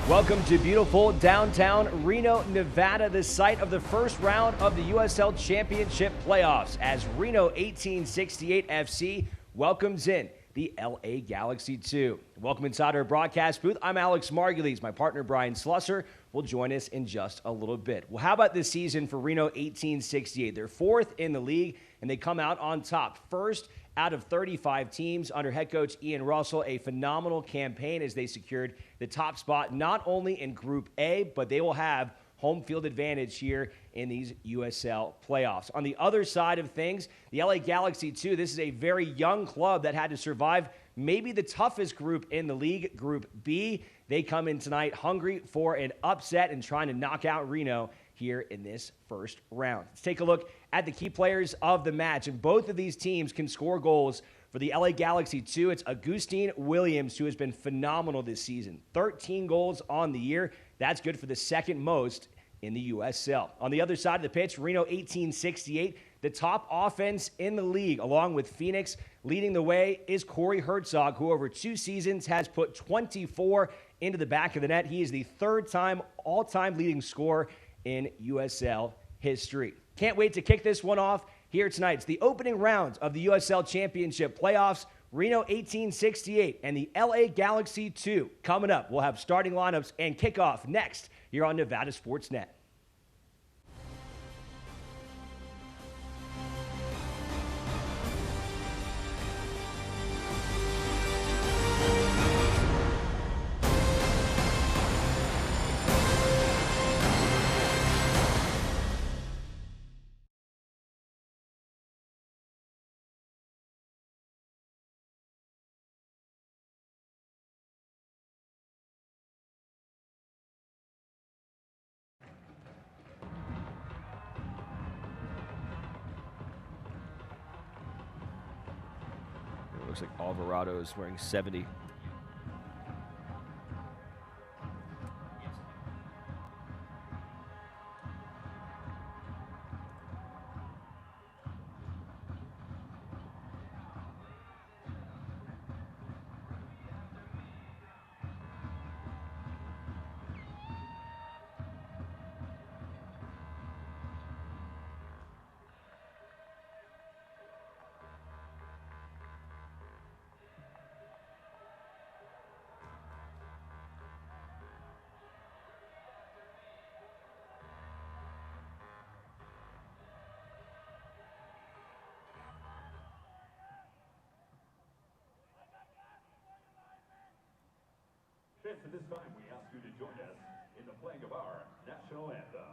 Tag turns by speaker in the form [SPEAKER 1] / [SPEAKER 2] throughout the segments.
[SPEAKER 1] Welcome to beautiful downtown Reno, Nevada, the site of the first round of the USL Championship playoffs as Reno 1868 FC welcomes in the LA Galaxy 2. Welcome inside our broadcast booth. I'm Alex Margulies. My partner Brian Slusser will join us in just a little bit. Well, how about this season for Reno 1868? They're fourth in the league, and they come out on top. First out of 35 teams under head coach Ian Russell, a phenomenal campaign as they secured the top spot not only in Group A, but they will have home field advantage here in these USL playoffs. On the other side of things, the LA Galaxy 2, this is a very young club that had to survive maybe the toughest group in the league, Group B. They come in tonight hungry for an upset and trying to knock out Reno here in this first round. Let's take a look at the key players of the match. And both of these teams can score goals. For the LA Galaxy 2, it's Agustin Williams, who has been phenomenal this season. 13 goals on the year. That's good for the second most in the USL. On the other side of the pitch, Reno 1868, the top offense in the league, along with Phoenix. Leading the way is Jorge Herzog, who over 2 seasons has put 24 into the back of the net. He is the third-time all-time leading scorer in USL history. Can't wait to kick this one off here tonight. It's the opening round of the USL Championship playoffs. Reno 1868 and the LA Galaxy 2 coming up. We'll have starting lineups and kickoff next here on Nevada Sports Net. Looks like Alvarado is wearing 70.
[SPEAKER 2] At this time, we ask you to join us in the playing of our national anthem.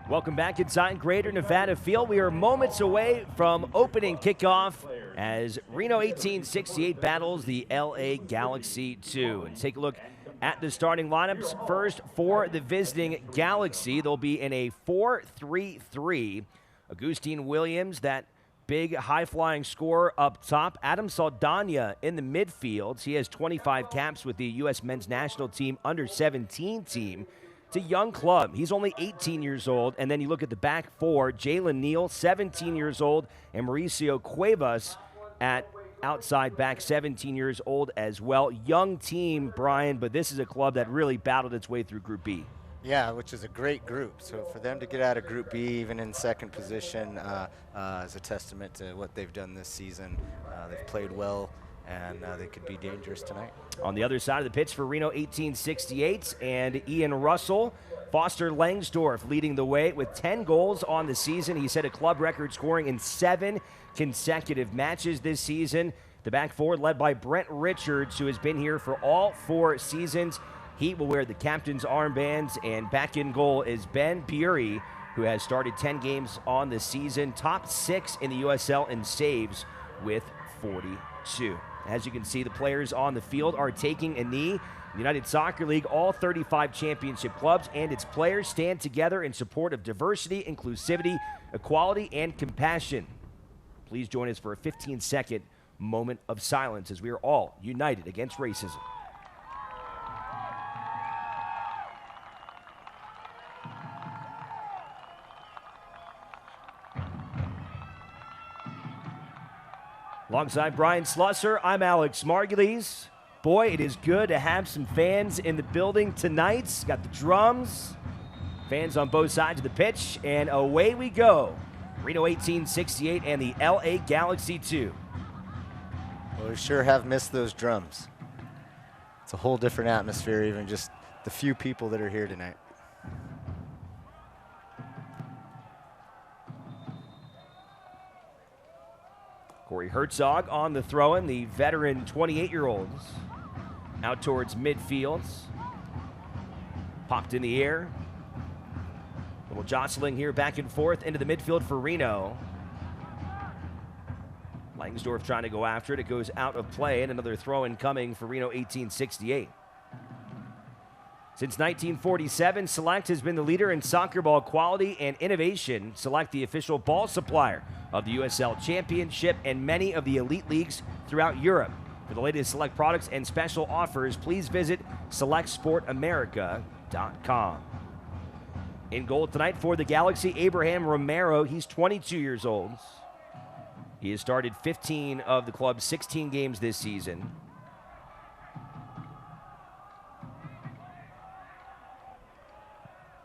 [SPEAKER 1] Welcome back inside Greater Nevada Field. We are moments away from opening kickoff as Reno 1868 battles the LA Galaxy 2. And take a look at the starting lineups. First, for the visiting Galaxy, they'll be in a 4-3-3. Agustin Williams, that big high-flying scorer up top. Adam Saldana in the midfield. He has 25 caps with the U.S. men's national team under-17 team. It's a young club. He's only 18 years old. And then you look at the back four, Jalen Neal, 17 years old, and Mauricio Cuevas at outside back, 17 years old as well. Young team, Brian, but this is a club that really battled its way through Group B.
[SPEAKER 3] Yeah, which is a great group. So for them to get out of Group B, even in second position, is a testament to what they've done this season. They've played well, and they could be dangerous tonight.
[SPEAKER 1] On the other side of the pitch for Reno 1868 and Ian Russell, Foster Langsdorff leading the way with 10 goals on the season. He set a club record scoring in 7 consecutive matches this season. The back forward led by Brent Richards, who has been here for all 4 seasons. He will wear the captain's armbands, and back in goal is Ben Puri, who has started 10 games on the season. Top 6 in the USL in saves with 42. As you can see, the players on the field are taking a knee. The United Soccer League, all 35 championship clubs and its players stand together in support of diversity, inclusivity, equality, and compassion. Please join us for a 15-second moment of silence as we are all united against racism. Alongside Brian Slusser, I'm Alex Margulies. Boy, it is good to have some fans in the building tonight. Got the drums, fans on both sides of the pitch, and away we go. Reno 1868 and the LA Galaxy 2.
[SPEAKER 3] Well, we sure have missed those drums. It's a whole different atmosphere, even just the few people that are here tonight.
[SPEAKER 1] Jorge Herzog on the throw-in, the veteran 28-year-olds. Out towards midfield. Popped in the air. Little jostling here back and forth into the midfield for Reno. Langsdorff trying to go after it. It goes out of play, and another throw-in coming for Reno 1868. Since 1947, Select has been the leader in soccer ball quality and innovation. Select, the official ball supplier of the USL Championship and many of the elite leagues throughout Europe. For the latest Select products and special offers, please visit selectsportamerica.com. In goal tonight for the Galaxy, Abraham Romero. He's 22 years old. He has started 15 of the club's 16 games this season.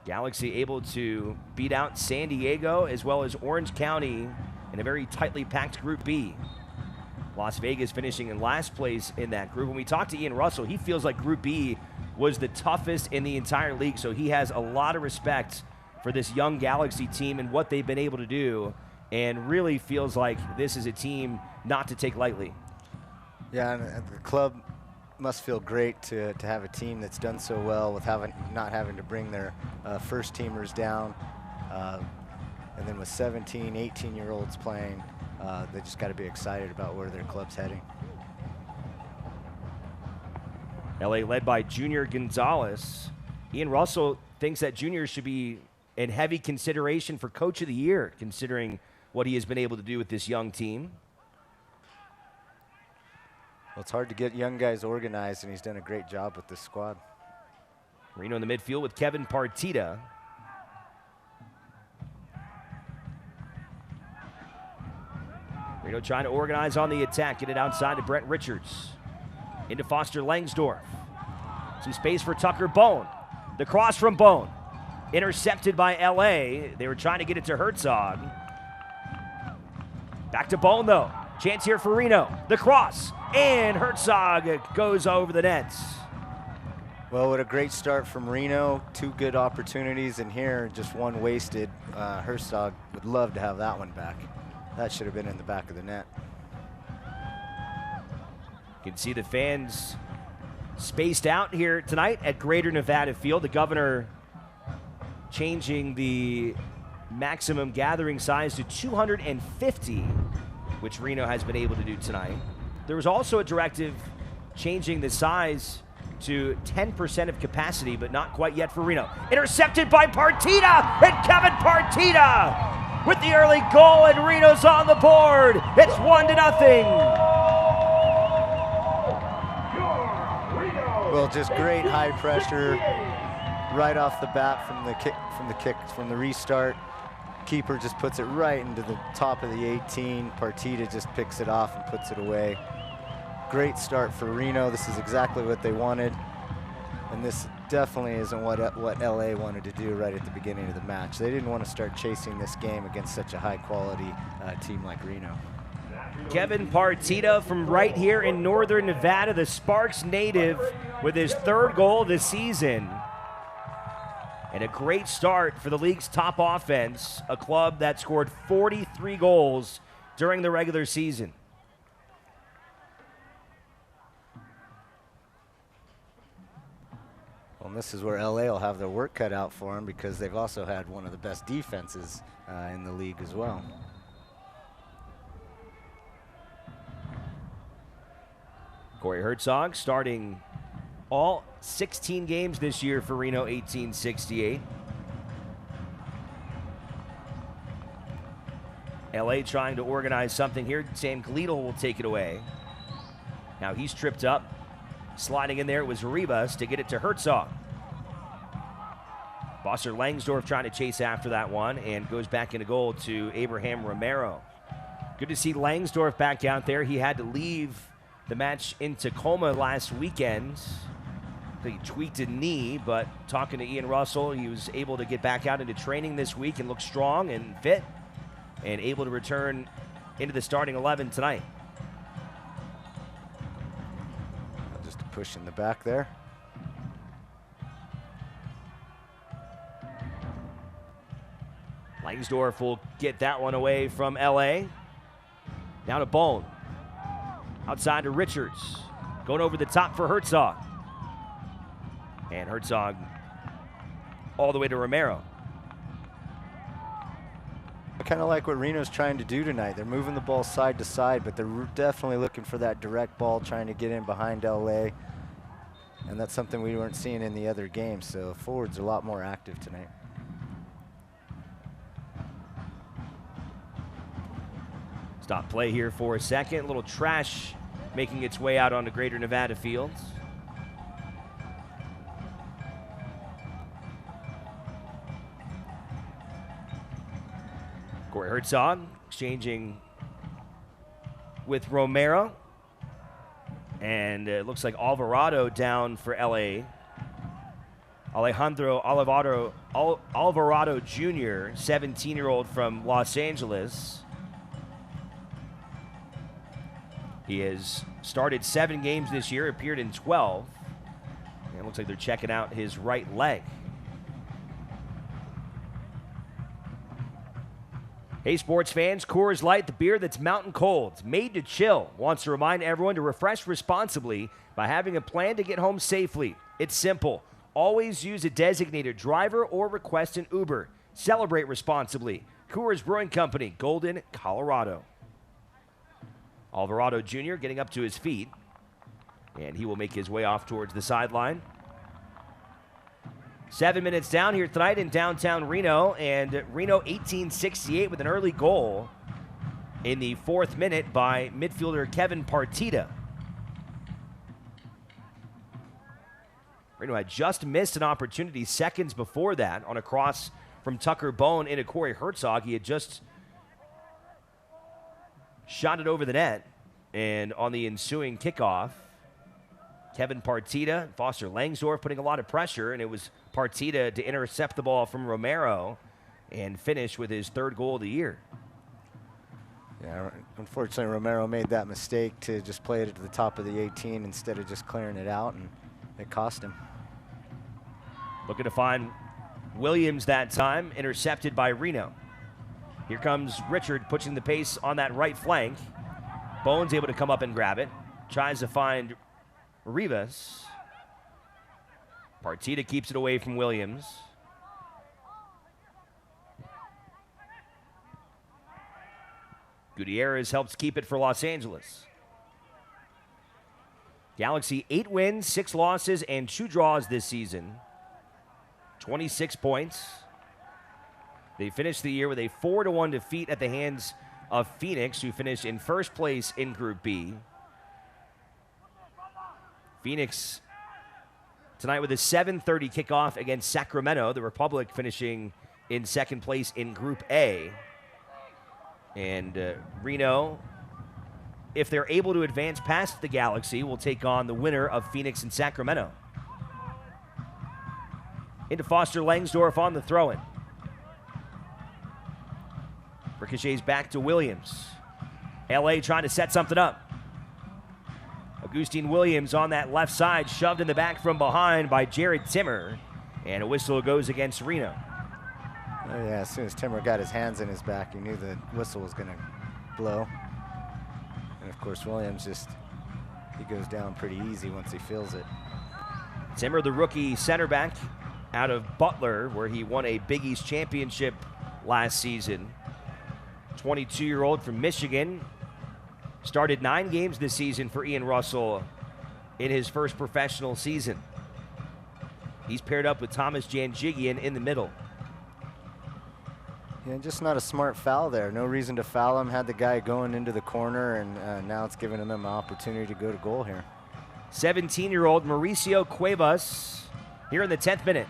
[SPEAKER 1] Galaxy able to beat out San Diego as well as Orange County in a very tightly packed Group B. Las Vegas finishing in last place in that group. When we talked to Ian Russell, he feels like Group B was the toughest in the entire league, so he has a lot of respect for this young Galaxy team and what they've been able to do, and really feels like this is a team not to take lightly.
[SPEAKER 3] Yeah, and the club must feel great to have a team that's done so well with not having to bring their first teamers down, and then with 17, 18-year-olds playing, they just got to be excited about where their club's heading.
[SPEAKER 1] LA led by Junior Gonzalez. Ian Russell thinks that Junior should be in heavy consideration for Coach of the Year, considering what he has been able to do with this young team.
[SPEAKER 3] Well, it's hard to get young guys organized, and he's done a great job with this squad.
[SPEAKER 1] Reno in the midfield with Kevin Partita. Reno trying to organize on the attack, get it outside to Brent Richards. Into Foster Langsdorff. Some space for Tucker Bone. The cross from Bone. Intercepted by LA. They were trying to get it to Herzog. Back to Bone, though. Chance here for Reno. The cross. And Herzog goes over the nets.
[SPEAKER 3] Well, what a great start from Reno. 2 good opportunities in here, just one wasted. Herzog would love to have that one back. That should have been in the back of the net.
[SPEAKER 1] You can see the fans spaced out here tonight at Greater Nevada Field. The governor changing the maximum gathering size to 250, which Reno has been able to do tonight. There was also a directive changing the size to 10% of capacity, but not quite yet for Reno. Intercepted by Partita, and Kevin Partita with the early goal, and Reno's on the board. It's 1-0.
[SPEAKER 3] Well, just great high pressure right off the bat from the restart. keeper just puts it right into the top of the 18. Partita just picks it off and puts it away. Great start for Reno. This is exactly what they wanted. And this definitely isn't what LA wanted to do right at the beginning of the match. They didn't want to start chasing this game against such a high-quality team like Reno.
[SPEAKER 1] Kevin Partita from right here in northern Nevada, the Sparks native, with his 3rd goal this season. And a great start for the league's top offense, a club that scored 43 goals during the regular season.
[SPEAKER 3] Well, and this is where LA will have their work cut out for them, because they've also had one of the best defenses in the league as well.
[SPEAKER 1] Corey Herzog starting all 16 games this year for Reno 1868. LA trying to organize something here. Sam Gleedle will take it away. Now he's tripped up. Sliding in there was Rivas to get it to Herzog. Bosser Langsdorff trying to chase after that one and goes back into goal to Abraham Romero. Good to see Langsdorff back out there. He had to leave the match in Tacoma last weekend. He tweaked a knee, but talking to Ian Russell, he was able to get back out into training this week and look strong and fit and able to return into the starting 11 tonight.
[SPEAKER 3] Just a push in the back there.
[SPEAKER 1] Langsdorff will get that one away from LA. Down to Bone. Outside to Richards. Going over the top for Herzog. And Herzog all the way to Romero.
[SPEAKER 3] I kind of like what Reno's trying to do tonight. They're moving the ball side to side, but they're definitely looking for that direct ball, trying to get in behind LA. And that's something we weren't seeing in the other games. So forwards are a lot more active tonight.
[SPEAKER 1] Stop play here for a second. A little trash making its way out onto Greater Nevada fields. Corey Herzog exchanging with Romero. And it looks like Alvarado down for LA. Alejandro Alvarado Jr., 17-year-old from Los Angeles. He has started 7 games this year, appeared in 12. And it looks like they're checking out his right leg. Hey, sports fans, Coors Light, the beer that's mountain cold, made to chill, wants to remind everyone to refresh responsibly by having a plan to get home safely. It's simple. Always use a designated driver or request an Uber. Celebrate responsibly. Coors Brewing Company, Golden, Colorado. Alvarado Jr. getting up to his feet, and he will make his way off towards the sideline. 7 minutes down here tonight in downtown Reno, and Reno 1868 with an early goal in the 4th minute by midfielder Kevin Partita. Reno had just missed an opportunity seconds before that on a cross from Tucker Bone into Corey Herzog. He had just shot it over the net, and on the ensuing kickoff, Kevin Partita, Foster Langsdorff putting a lot of pressure, and it was Partita to intercept the ball from Romero and finish with his 3rd goal of the year.
[SPEAKER 3] Yeah, unfortunately, Romero made that mistake to just play it to the top of the 18 instead of just clearing it out, and it cost him.
[SPEAKER 1] Looking to find Williams that time, intercepted by Reno. Here comes Richard pushing the pace on that right flank. Bone's able to come up and grab it. Tries to find Rivas. Partita keeps it away from Williams. Gutierrez helps keep it for Los Angeles. Galaxy 8 wins, 6 losses, and 2 draws this season. 26 points. They finished the year with a 4-1 defeat at the hands of Phoenix, who finished in 1st place in Group B. Phoenix tonight with a 7:30 kickoff against Sacramento. The Republic finishing in second place in Group A. And Reno, if they're able to advance past the Galaxy, will take on the winner of Phoenix and Sacramento. Into Foster Langsdorff on the throw-in. Ricochets back to Williams. LA trying to set something up. Augustine Williams on that left side, shoved in the back from behind by Jared Timmer. And a whistle goes against Reno.
[SPEAKER 3] Oh yeah, as soon as Timmer got his hands in his back, he knew the whistle was going to blow. And of course, Williams he goes down pretty easy once he feels it.
[SPEAKER 1] Timmer, the rookie center back out of Butler, where he won a Big East championship last season. 22-year-old from Michigan. Started 9 games this season for Ian Russell in his first professional season. He's paired up with Thomas Janjigian in the middle.
[SPEAKER 3] Yeah, just not a smart foul there. No reason to foul him. Had the guy going into the corner, and now it's giving him an opportunity to go to goal here.
[SPEAKER 1] 17-year-old Mauricio Cuevas here in the 10th minute.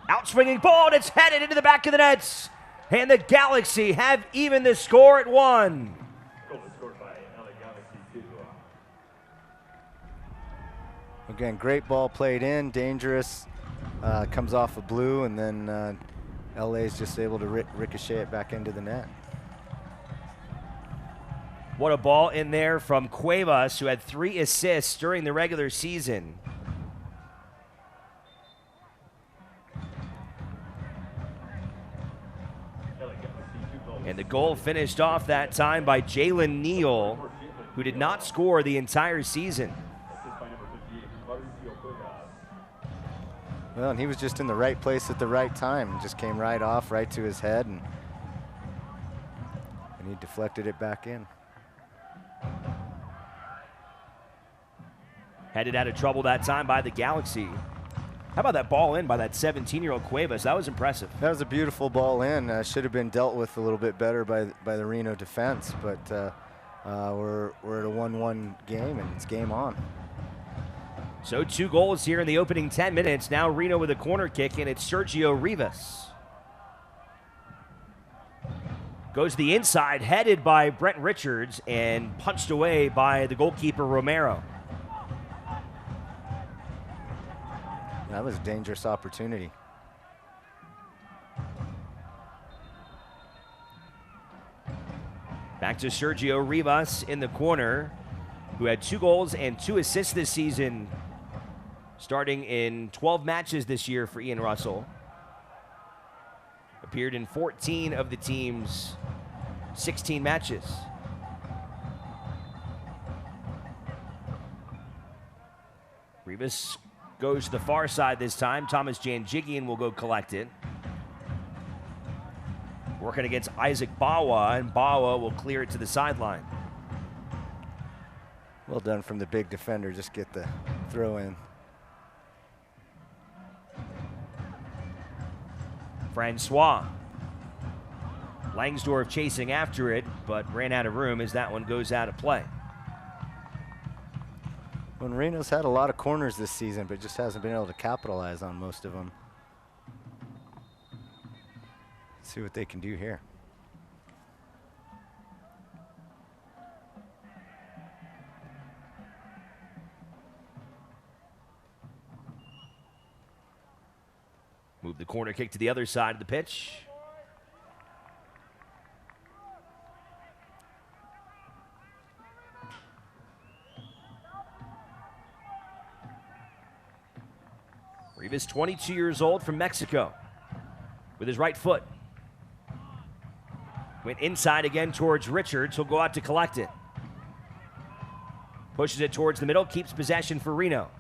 [SPEAKER 1] Outswinging ball, and it's headed into the back of the nets. And the Galaxy have even the score at 1.
[SPEAKER 2] Goal is scored by LA Galaxy 2.
[SPEAKER 3] Again, great ball played in, dangerous. Comes off of blue, and then LA is just able to ricochet it back into the net.
[SPEAKER 1] What a ball in there from Cuevas, who had 3 assists during the regular season. And the goal finished off that time by Jalen Neal, who did not score the entire season.
[SPEAKER 3] Well, and he was just in the right place at the right time. Just came right off, right to his head, and he deflected it back in.
[SPEAKER 1] Headed out of trouble that time by the Galaxy. How about that ball in by that 17-year-old Cuevas? That was impressive.
[SPEAKER 3] That was a beautiful ball in. Should have been dealt with a little bit better by the Reno defense, but we're at a 1-1 game, and it's game on.
[SPEAKER 1] So 2 goals here in the opening 10 minutes. Now Reno with a corner kick, and it's Sergio Rivas. Goes to the inside, headed by Brent Richards, and punched away by the goalkeeper Romero.
[SPEAKER 3] That was a dangerous opportunity.
[SPEAKER 1] Back to Sergio Rivas in the corner, who had 2 goals and 2 assists this season, starting in 12 matches this year for Ian Russell. Appeared in 14 of the team's 16 matches. Rivas goes to the far side this time. Thomas Janjigian will go collect it. Working against Isaac Bawa, and Bawa will clear it to the sideline.
[SPEAKER 3] Well done from the big defender. Just get the throw in.
[SPEAKER 1] Francois. Langsdorff chasing after it, but ran out of room as that one goes out of play.
[SPEAKER 3] Well, Reno's had a lot of corners this season, but just hasn't been able to capitalize on most of them. Let's see what they can do here.
[SPEAKER 1] Move the corner kick to the other side of the pitch. Rivas, 22 years old, from Mexico, with his right foot. Went inside again towards Richards. He'll go out to collect it. Pushes it towards the middle, keeps possession for Reno.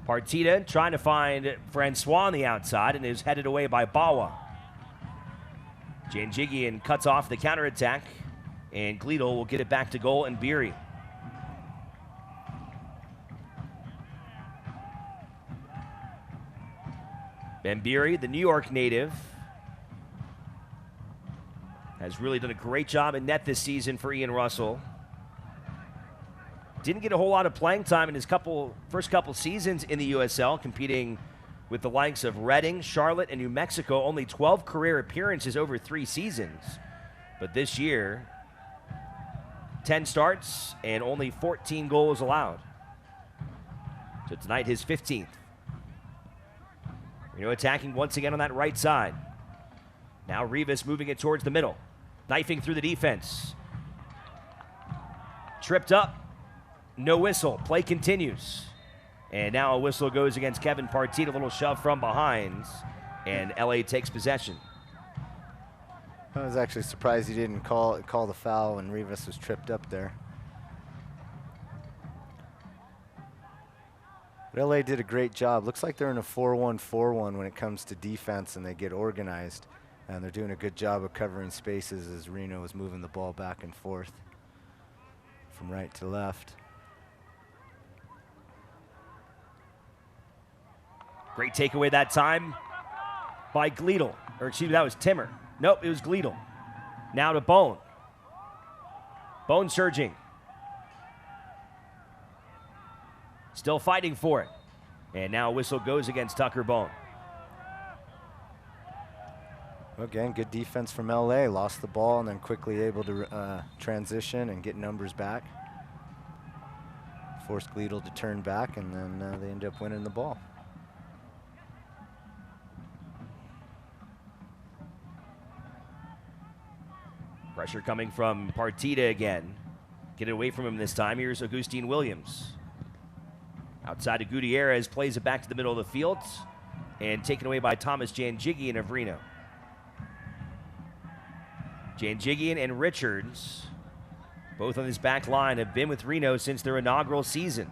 [SPEAKER 1] Partita trying to find Francois on the outside, and is headed away by Bawa. Janjigian cuts off the counterattack, and Gleedle will get it back to goal, and Beery. Ben Beery, the New York native, has really done a great job in net this season for Ian Russell. Didn't get a whole lot of playing time in his first couple seasons in the USL, competing with the likes of Reading, Charlotte, and New Mexico, only 12 career appearances over 3 seasons. But this year, 10 starts and only 14 goals allowed. So tonight, his 15th. Reno attacking once again on that right side. Now Rivas moving it towards the middle. Knifing through the defense. Tripped up. No whistle. Play continues. And now a whistle goes against Kevin Partita. A little shove from behind. And LA takes possession.
[SPEAKER 3] I was actually surprised he didn't call the foul when Rivas was tripped up there. But LA did a great job. Looks like they're in a 4-1-4-1 when it comes to defense, and they get organized. And they're doing a good job of covering spaces as Reno is moving the ball back and forth from right to left.
[SPEAKER 1] Great takeaway that time by Gleedle. Or excuse me, that was Timmer. Nope, it was Gleedle. Now to Bone. Bone surging. Still fighting for it. And now a whistle goes against Tucker Bone.
[SPEAKER 3] Again, good defense from LA. Lost the ball and then quickly able to transition and get numbers back. Forced Gleedle to turn back, and then they end up winning the ball.
[SPEAKER 1] Pressure coming from Partita again. Get it away from him this time. Here's Augustine Williams. Outside of Gutierrez, plays it back to the middle of the field and taken away by Thomas Janjigian of Reno. Janjigian and Richards, both on this back line, have been with Reno since their inaugural season.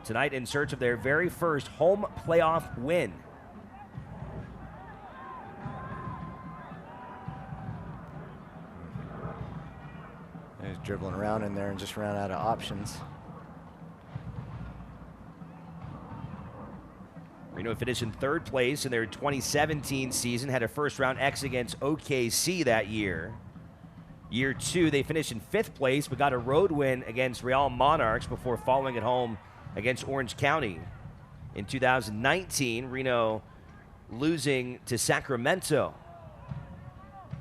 [SPEAKER 1] Tonight in search of their very first home playoff win.
[SPEAKER 3] He's dribbling around in there and just ran out of options.
[SPEAKER 1] Reno finished in 3rd place in their 2017 season, had a first-round X against OKC that year. Year 2, they finished in 5th place, but got a road win against Real Monarchs before falling at home against Orange County. In 2019, Reno losing to Sacramento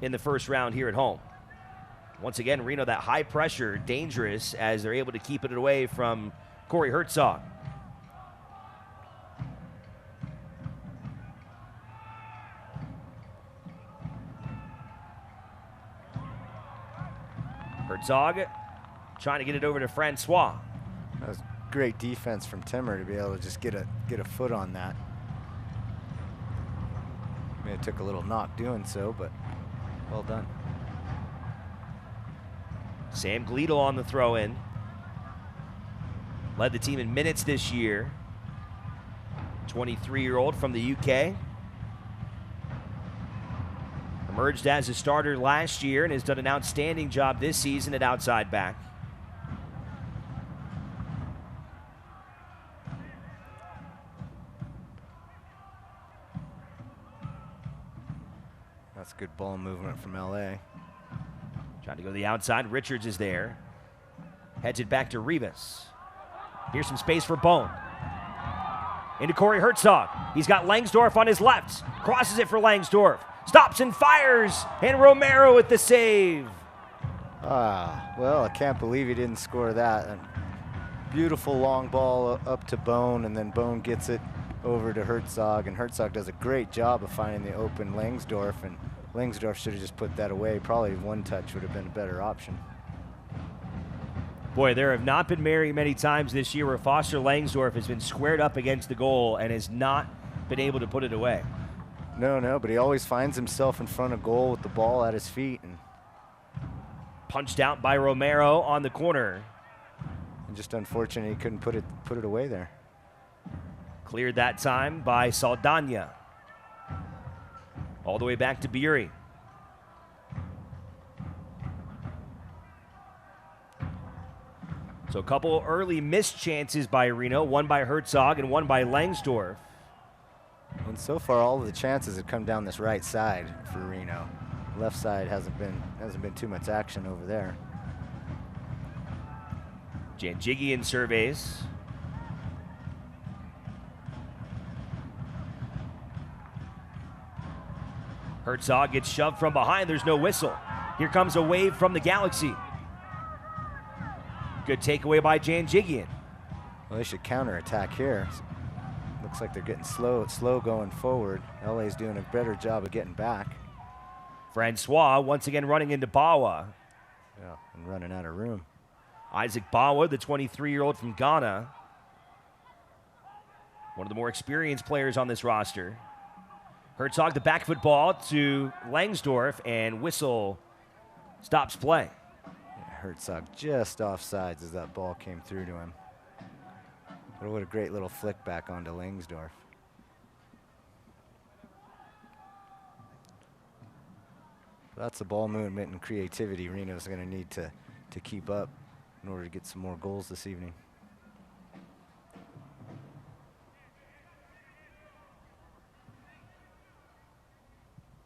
[SPEAKER 1] in the first round here at home. Once again, Reno, that high pressure, dangerous as they're able to keep it away from Corey Herzog. Herzog trying to get it over to Francois.
[SPEAKER 3] That was great defense from Timmer to be able to just get a foot on that. May have took a little knock doing so, but well done.
[SPEAKER 1] Sam Gleedle on the throw-in. Led the team in minutes this year. 23-year-old from the UK. Emerged as a starter last year and has done an outstanding job this season at outside back.
[SPEAKER 3] That's good ball movement from LA.
[SPEAKER 1] Trying to go to the outside. Richards is there. Heads it back to Rivas. Here's some space for Bone. Into Corey Herzog. He's got Langsdorff on his left. Crosses it for Langsdorff. Stops and fires. And Romero with the save.
[SPEAKER 3] Well, I can't believe he didn't score that. A beautiful long ball up to Bone, and then Bone gets it over to Herzog, and Herzog does a great job of finding the open Langsdorff, and Langsdorff should have just put that away. Probably one touch would have been a better option.
[SPEAKER 1] Boy, there have not been very many times this year where Foster Langsdorff has been squared up against the goal and has not been able to put it away.
[SPEAKER 3] No, but he always finds himself in front of goal with the ball at his feet. And
[SPEAKER 1] punched out by Romero on the corner.
[SPEAKER 3] And just unfortunate he couldn't put it away there.
[SPEAKER 1] Cleared that time by Saldana. All the way back to Buri. So a couple early missed chances by Reno, one by Herzog and one by Langsdorff.
[SPEAKER 3] And so far, all of the chances have come down this right side for Reno. Left side hasn't been too much action over there.
[SPEAKER 1] Janjigian surveys. Herzog gets shoved from behind. There's no whistle. Here comes a wave from the Galaxy. Good takeaway by Janjigian.
[SPEAKER 3] Well, they should counterattack here. Looks like they're getting slow going forward. LA's doing a better job of getting back.
[SPEAKER 1] Francois once again running into Bawa.
[SPEAKER 3] Yeah, and running out of room.
[SPEAKER 1] Isaac Bawa, the 23-year-old from Ghana. One of the more experienced players on this roster. Herzog, the back foot ball to Langsdorff, and whistle stops play.
[SPEAKER 3] Yeah, Herzog just offsides as that ball came through to him. But what a great little flick back onto Langsdorff. That's the ball movement and creativity Reno's going to need to keep up in order to get some more goals this evening.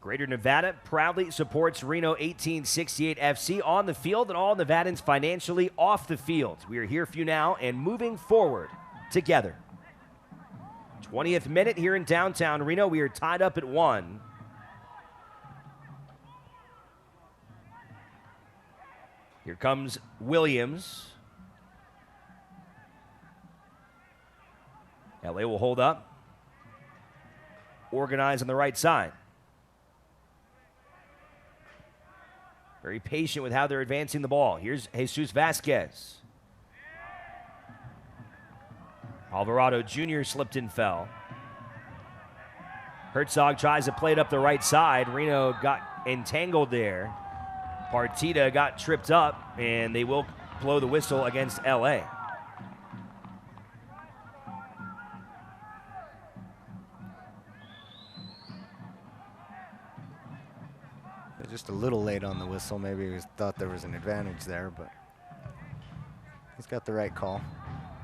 [SPEAKER 1] Greater Nevada proudly supports Reno 1868 FC on the field and all Nevadans financially off the field. We are here for you now and moving forward together. 20th minute here in downtown Reno. We are tied up at 1. Here comes Williams. LA will hold up. Organize on the right side. Very patient with how they're advancing the ball. Here's Jesus Vasquez. Alvarado Jr. slipped and fell. Herzog tries to play it up the right side. Reno got entangled there. Partida got tripped up, and they will blow the whistle against LA.
[SPEAKER 3] Just a little late on the whistle. Maybe he thought there was an advantage there, but he's got the right call.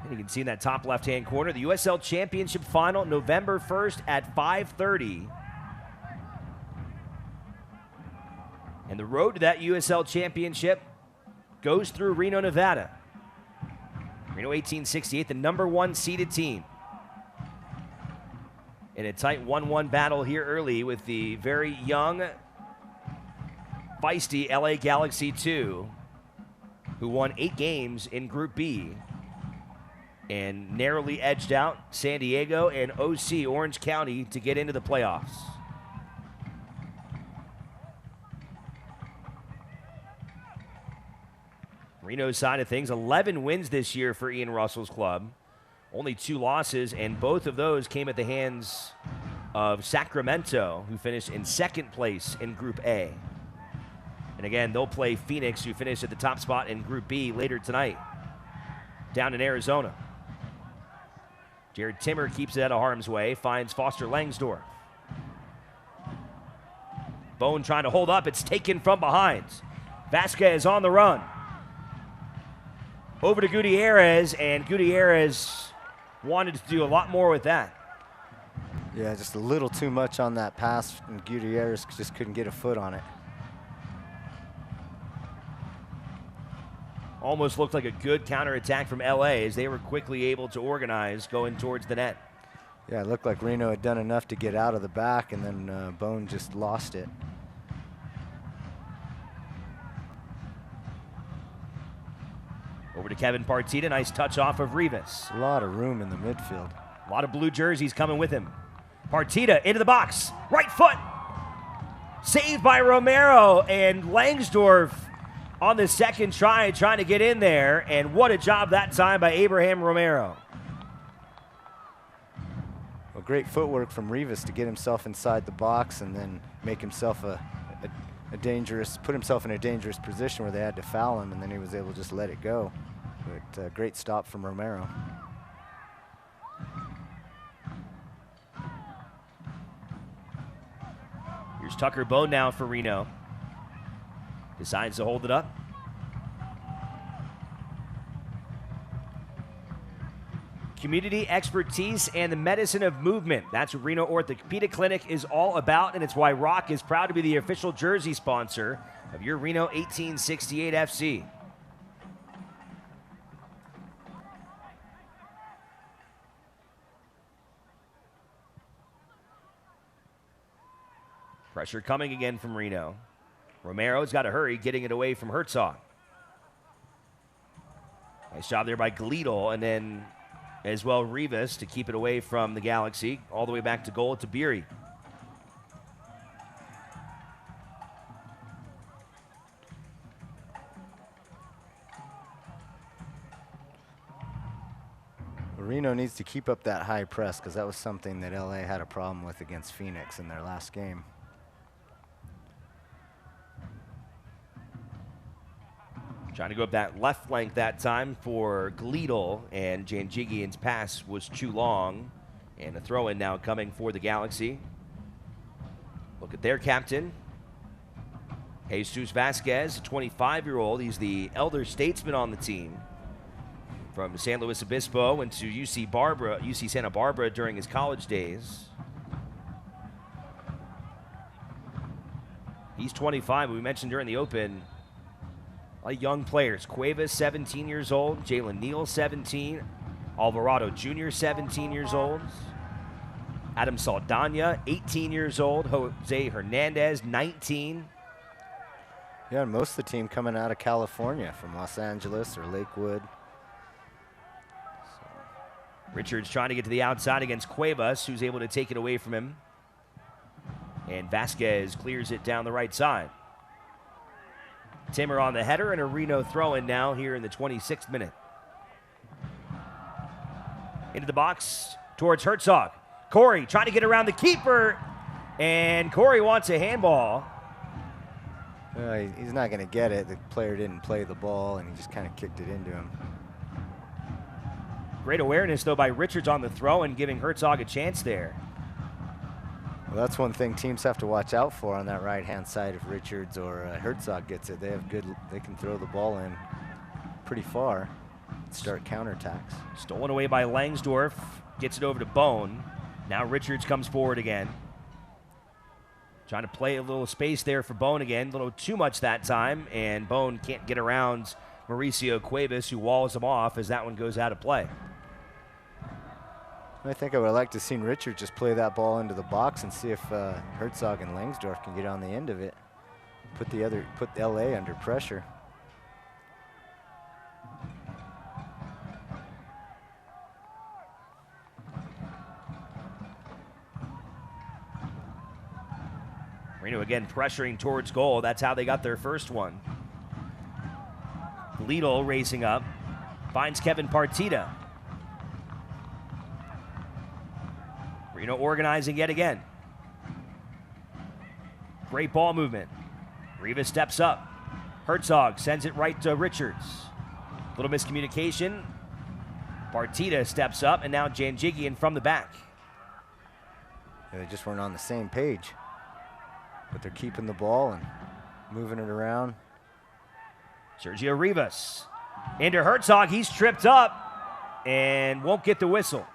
[SPEAKER 1] And you can see in that top left-hand corner, the USL Championship Final, November 1st at 5:30. And the road to that USL Championship goes through Reno, Nevada. Reno 1868, the #1 seeded team. In a tight 1-1 battle here early with the very young, feisty LA Galaxy 2, who won 8 games in Group B and narrowly edged out San Diego and OC, Orange County, to get into the playoffs. Reno's side of things, 11 wins this year for Ian Russell's club. Only 2 losses, and both of those came at the hands of Sacramento, who finished in 2nd place in Group A. And again, they'll play Phoenix, who finished at the top spot in Group B later tonight, down in Arizona. Jared Timmer keeps it out of harm's way, finds Foster Langsdorff. Bone trying to hold up, it's taken from behind. Vasquez on the run. Over to Gutierrez, and Gutierrez wanted to do a lot more with that.
[SPEAKER 3] Yeah, just a little too much on that pass, and Gutierrez just couldn't get a foot on it.
[SPEAKER 1] Almost looked like a good counterattack from LA as they were quickly able to organize going towards the net.
[SPEAKER 3] Yeah, it looked like Reno had done enough to get out of the back, and then Bone just lost it.
[SPEAKER 1] Over to Kevin Partida, nice touch off of Rivas.
[SPEAKER 3] A lot of room in the midfield.
[SPEAKER 1] A lot of blue jerseys coming with him. Partida into the box, right foot. Saved by Romero, and Langsdorff on the second try, trying to get in there, and what a job that time by Abraham Romero.
[SPEAKER 3] Well, great footwork from Rivas to get himself inside the box and then make himself put himself in a dangerous position where they had to foul him, and then he was able to just let it go. But great stop from Romero.
[SPEAKER 1] Here's Tucker Bone now for Reno. Decides to hold it up. Community expertise and the medicine of movement. That's what Reno Orthopedic Clinic is all about, and it's why Rock is proud to be the official jersey sponsor of your Reno 1868 FC. Pressure coming again from Reno. Romero's got to hurry, getting it away from Herzog. Nice job there by Gleedle, and then as well Rivas to keep it away from the Galaxy, all the way back to goal to Beery.
[SPEAKER 3] Reno needs to keep up that high press because that was something that LA had a problem with against Phoenix in their last game.
[SPEAKER 1] Trying to go up that left flank that time for Gleedle, and Janjigian's pass was too long. And a throw-in now coming for the Galaxy. Look at their captain, Jesus Vasquez, a 25-year-old. He's the elder statesman on the team. From San Luis Obispo, went to UC Santa Barbara during his college days. He's 25. We mentioned during the Open, a lot of young players. Cuevas, 17 years old. Jalen Neal, 17. Alvarado Jr., 17 years old. Adam Saldana, 18 years old. Jorge Hernandez, 19.
[SPEAKER 3] Yeah, and most of the team coming out of California, from Los Angeles or Lakewood.
[SPEAKER 1] Richards trying to get to the outside against Cuevas, who's able to take it away from him. And Vasquez clears it down the right side. Timmer on the header, and a Reno throw-in now here in the 26th minute. Into the box towards Herzog. Corey trying to get around the keeper, and Corey wants a handball.
[SPEAKER 3] He's not going to get it. The player didn't play the ball, and he just kind of kicked it into him.
[SPEAKER 1] Great awareness, though, by Richards on the throw and giving Herzog a chance there.
[SPEAKER 3] Well, that's one thing teams have to watch out for on that right-hand side. If Richards or Herzog gets it, they can throw the ball in pretty far, start counterattacks.
[SPEAKER 1] Stolen away by Langsdorff, gets it over to Bone. Now Richards comes forward again. Trying to play a little space there for Bone again, a little too much that time, and Bone can't get around Mauricio Cuevas, who walls him off as that one goes out of play.
[SPEAKER 3] I think I would like to have seen Richard just play that ball into the box and see if Herzog and Langsdorff can get on the end of it. Put LA under pressure.
[SPEAKER 1] Reno again pressuring towards goal. That's how they got their first one. Lidl racing up, finds Kevin Partita. Reno organizing yet again. Great ball movement. Rivas steps up. Herzog sends it right to Richards. Little miscommunication. Partita steps up, and now Janjigian from the back.
[SPEAKER 3] Yeah, they just weren't on the same page. But they're keeping the ball and moving it around.
[SPEAKER 1] Sergio Rivas into Herzog. He's tripped up and won't get the whistle.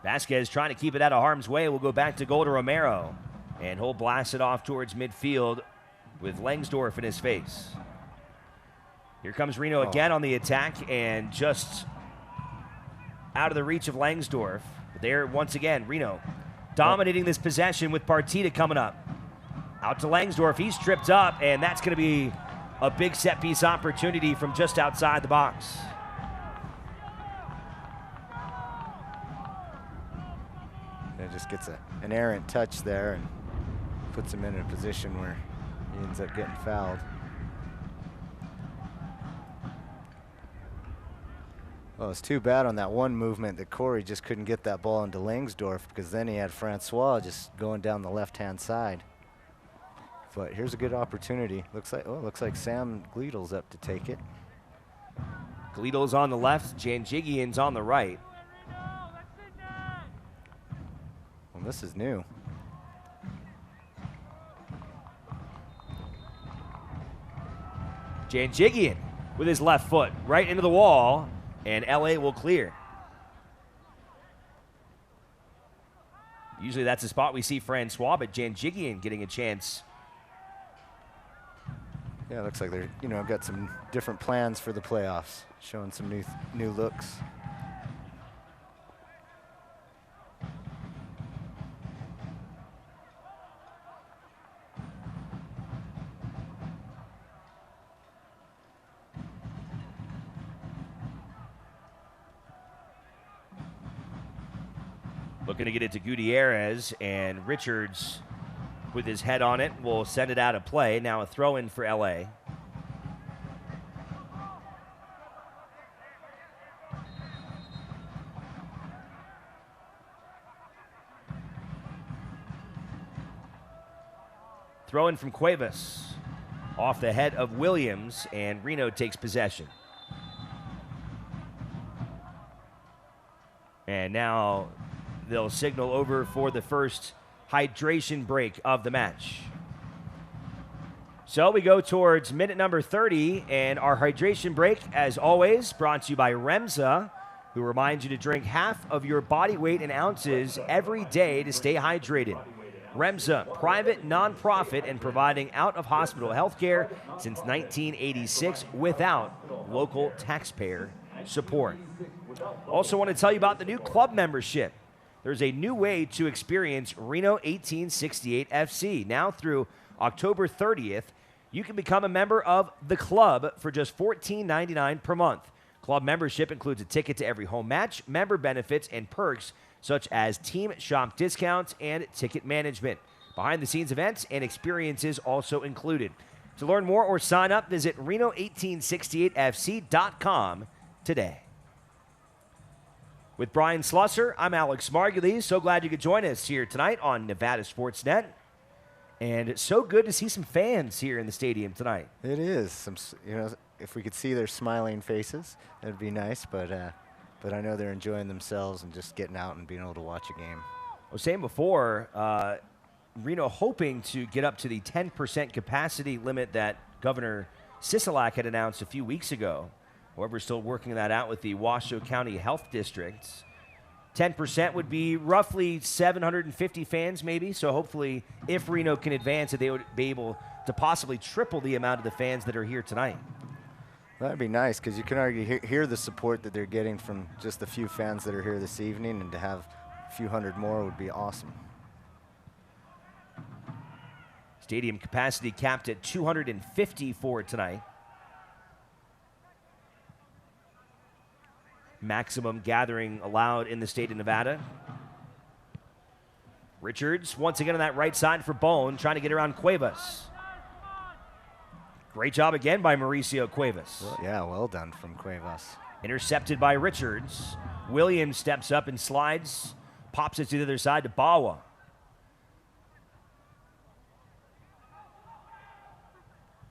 [SPEAKER 1] Vasquez trying to keep it out of harm's way. We'll go back to goal to Romero. And he'll blast it off towards midfield with Langsdorff in his face. Here comes Reno again on the attack, and just out of the reach of Langsdorff. But there, once again, Reno dominating this possession with Partita coming up. Out to Langsdorff. He's tripped up, and that's going to be a big set-piece opportunity from just outside the box.
[SPEAKER 3] It just gets an errant touch there and puts him in a position where he ends up getting fouled. Well, it's too bad on that one movement that Corey just couldn't get that ball into Langsdorff, because then he had Francois just going down the left-hand side. But here's a good opportunity. Looks like Sam Gleedle's up to take it.
[SPEAKER 1] Gleedle's on the left, Janjigian's on the right.
[SPEAKER 3] Well, this is new.
[SPEAKER 1] Janjigian with his left foot right into the wall, and LA will clear. Usually that's a spot we see Francois, but Janjigian getting a chance.
[SPEAKER 3] Yeah, it looks like they're, got some different plans for the playoffs, showing some new looks.
[SPEAKER 1] Looking to get it to Gutierrez, and Richards with his head on it will send it out of play. Now a throw in for LA. Throw in from Cuevas off the head of Williams, and Reno takes possession. And now they'll signal over for the first hydration break of the match. So we go towards minute number 30, and our hydration break, as always, brought to you by Remsa, who reminds you to drink half of your body weight in ounces every day to stay hydrated. Remsa, private nonprofit and providing out-of-hospital health care since 1986 without local taxpayer support. Also want to tell you about the new club membership. There's a new way to experience Reno 1868 FC. Now through October 30th, you can become a member of the club for just $14.99 per month. Club membership includes a ticket to every home match, member benefits, and perks such as team shop discounts and ticket management. Behind-the-scenes events and experiences also included. To learn more or sign up, visit Reno1868FC.com today. With Brian Slusser, I'm Alex Margulies. So glad you could join us here tonight on Nevada Sports Net. And it's so good to see some fans here in the stadium tonight.
[SPEAKER 3] It is. If we could see their smiling faces, that'd be nice. But I know they're enjoying themselves and just getting out and being able to watch a game.
[SPEAKER 1] I was saying before, Reno hoping to get up to the 10% capacity limit that Governor Sisolak had announced a few weeks ago. However, still working that out with the Washoe County Health Districts. 10% would be roughly 750 fans maybe, so hopefully if Reno can advance, that they would be able to possibly triple the amount of the fans that are here tonight.
[SPEAKER 3] That'd be nice, because you can already hear the support that they're getting from just the few fans that are here this evening, and to have a few hundred more would be awesome.
[SPEAKER 1] Stadium capacity capped at 250 for tonight. Maximum gathering allowed in the state of Nevada. Richards once again on that right side for Bone, trying to get around Cuevas. Great job again by Mauricio Cuevas.
[SPEAKER 3] Yeah, well done from Cuevas.
[SPEAKER 1] Intercepted by Richards. Williams steps up and slides, pops it to the other side to Bawa.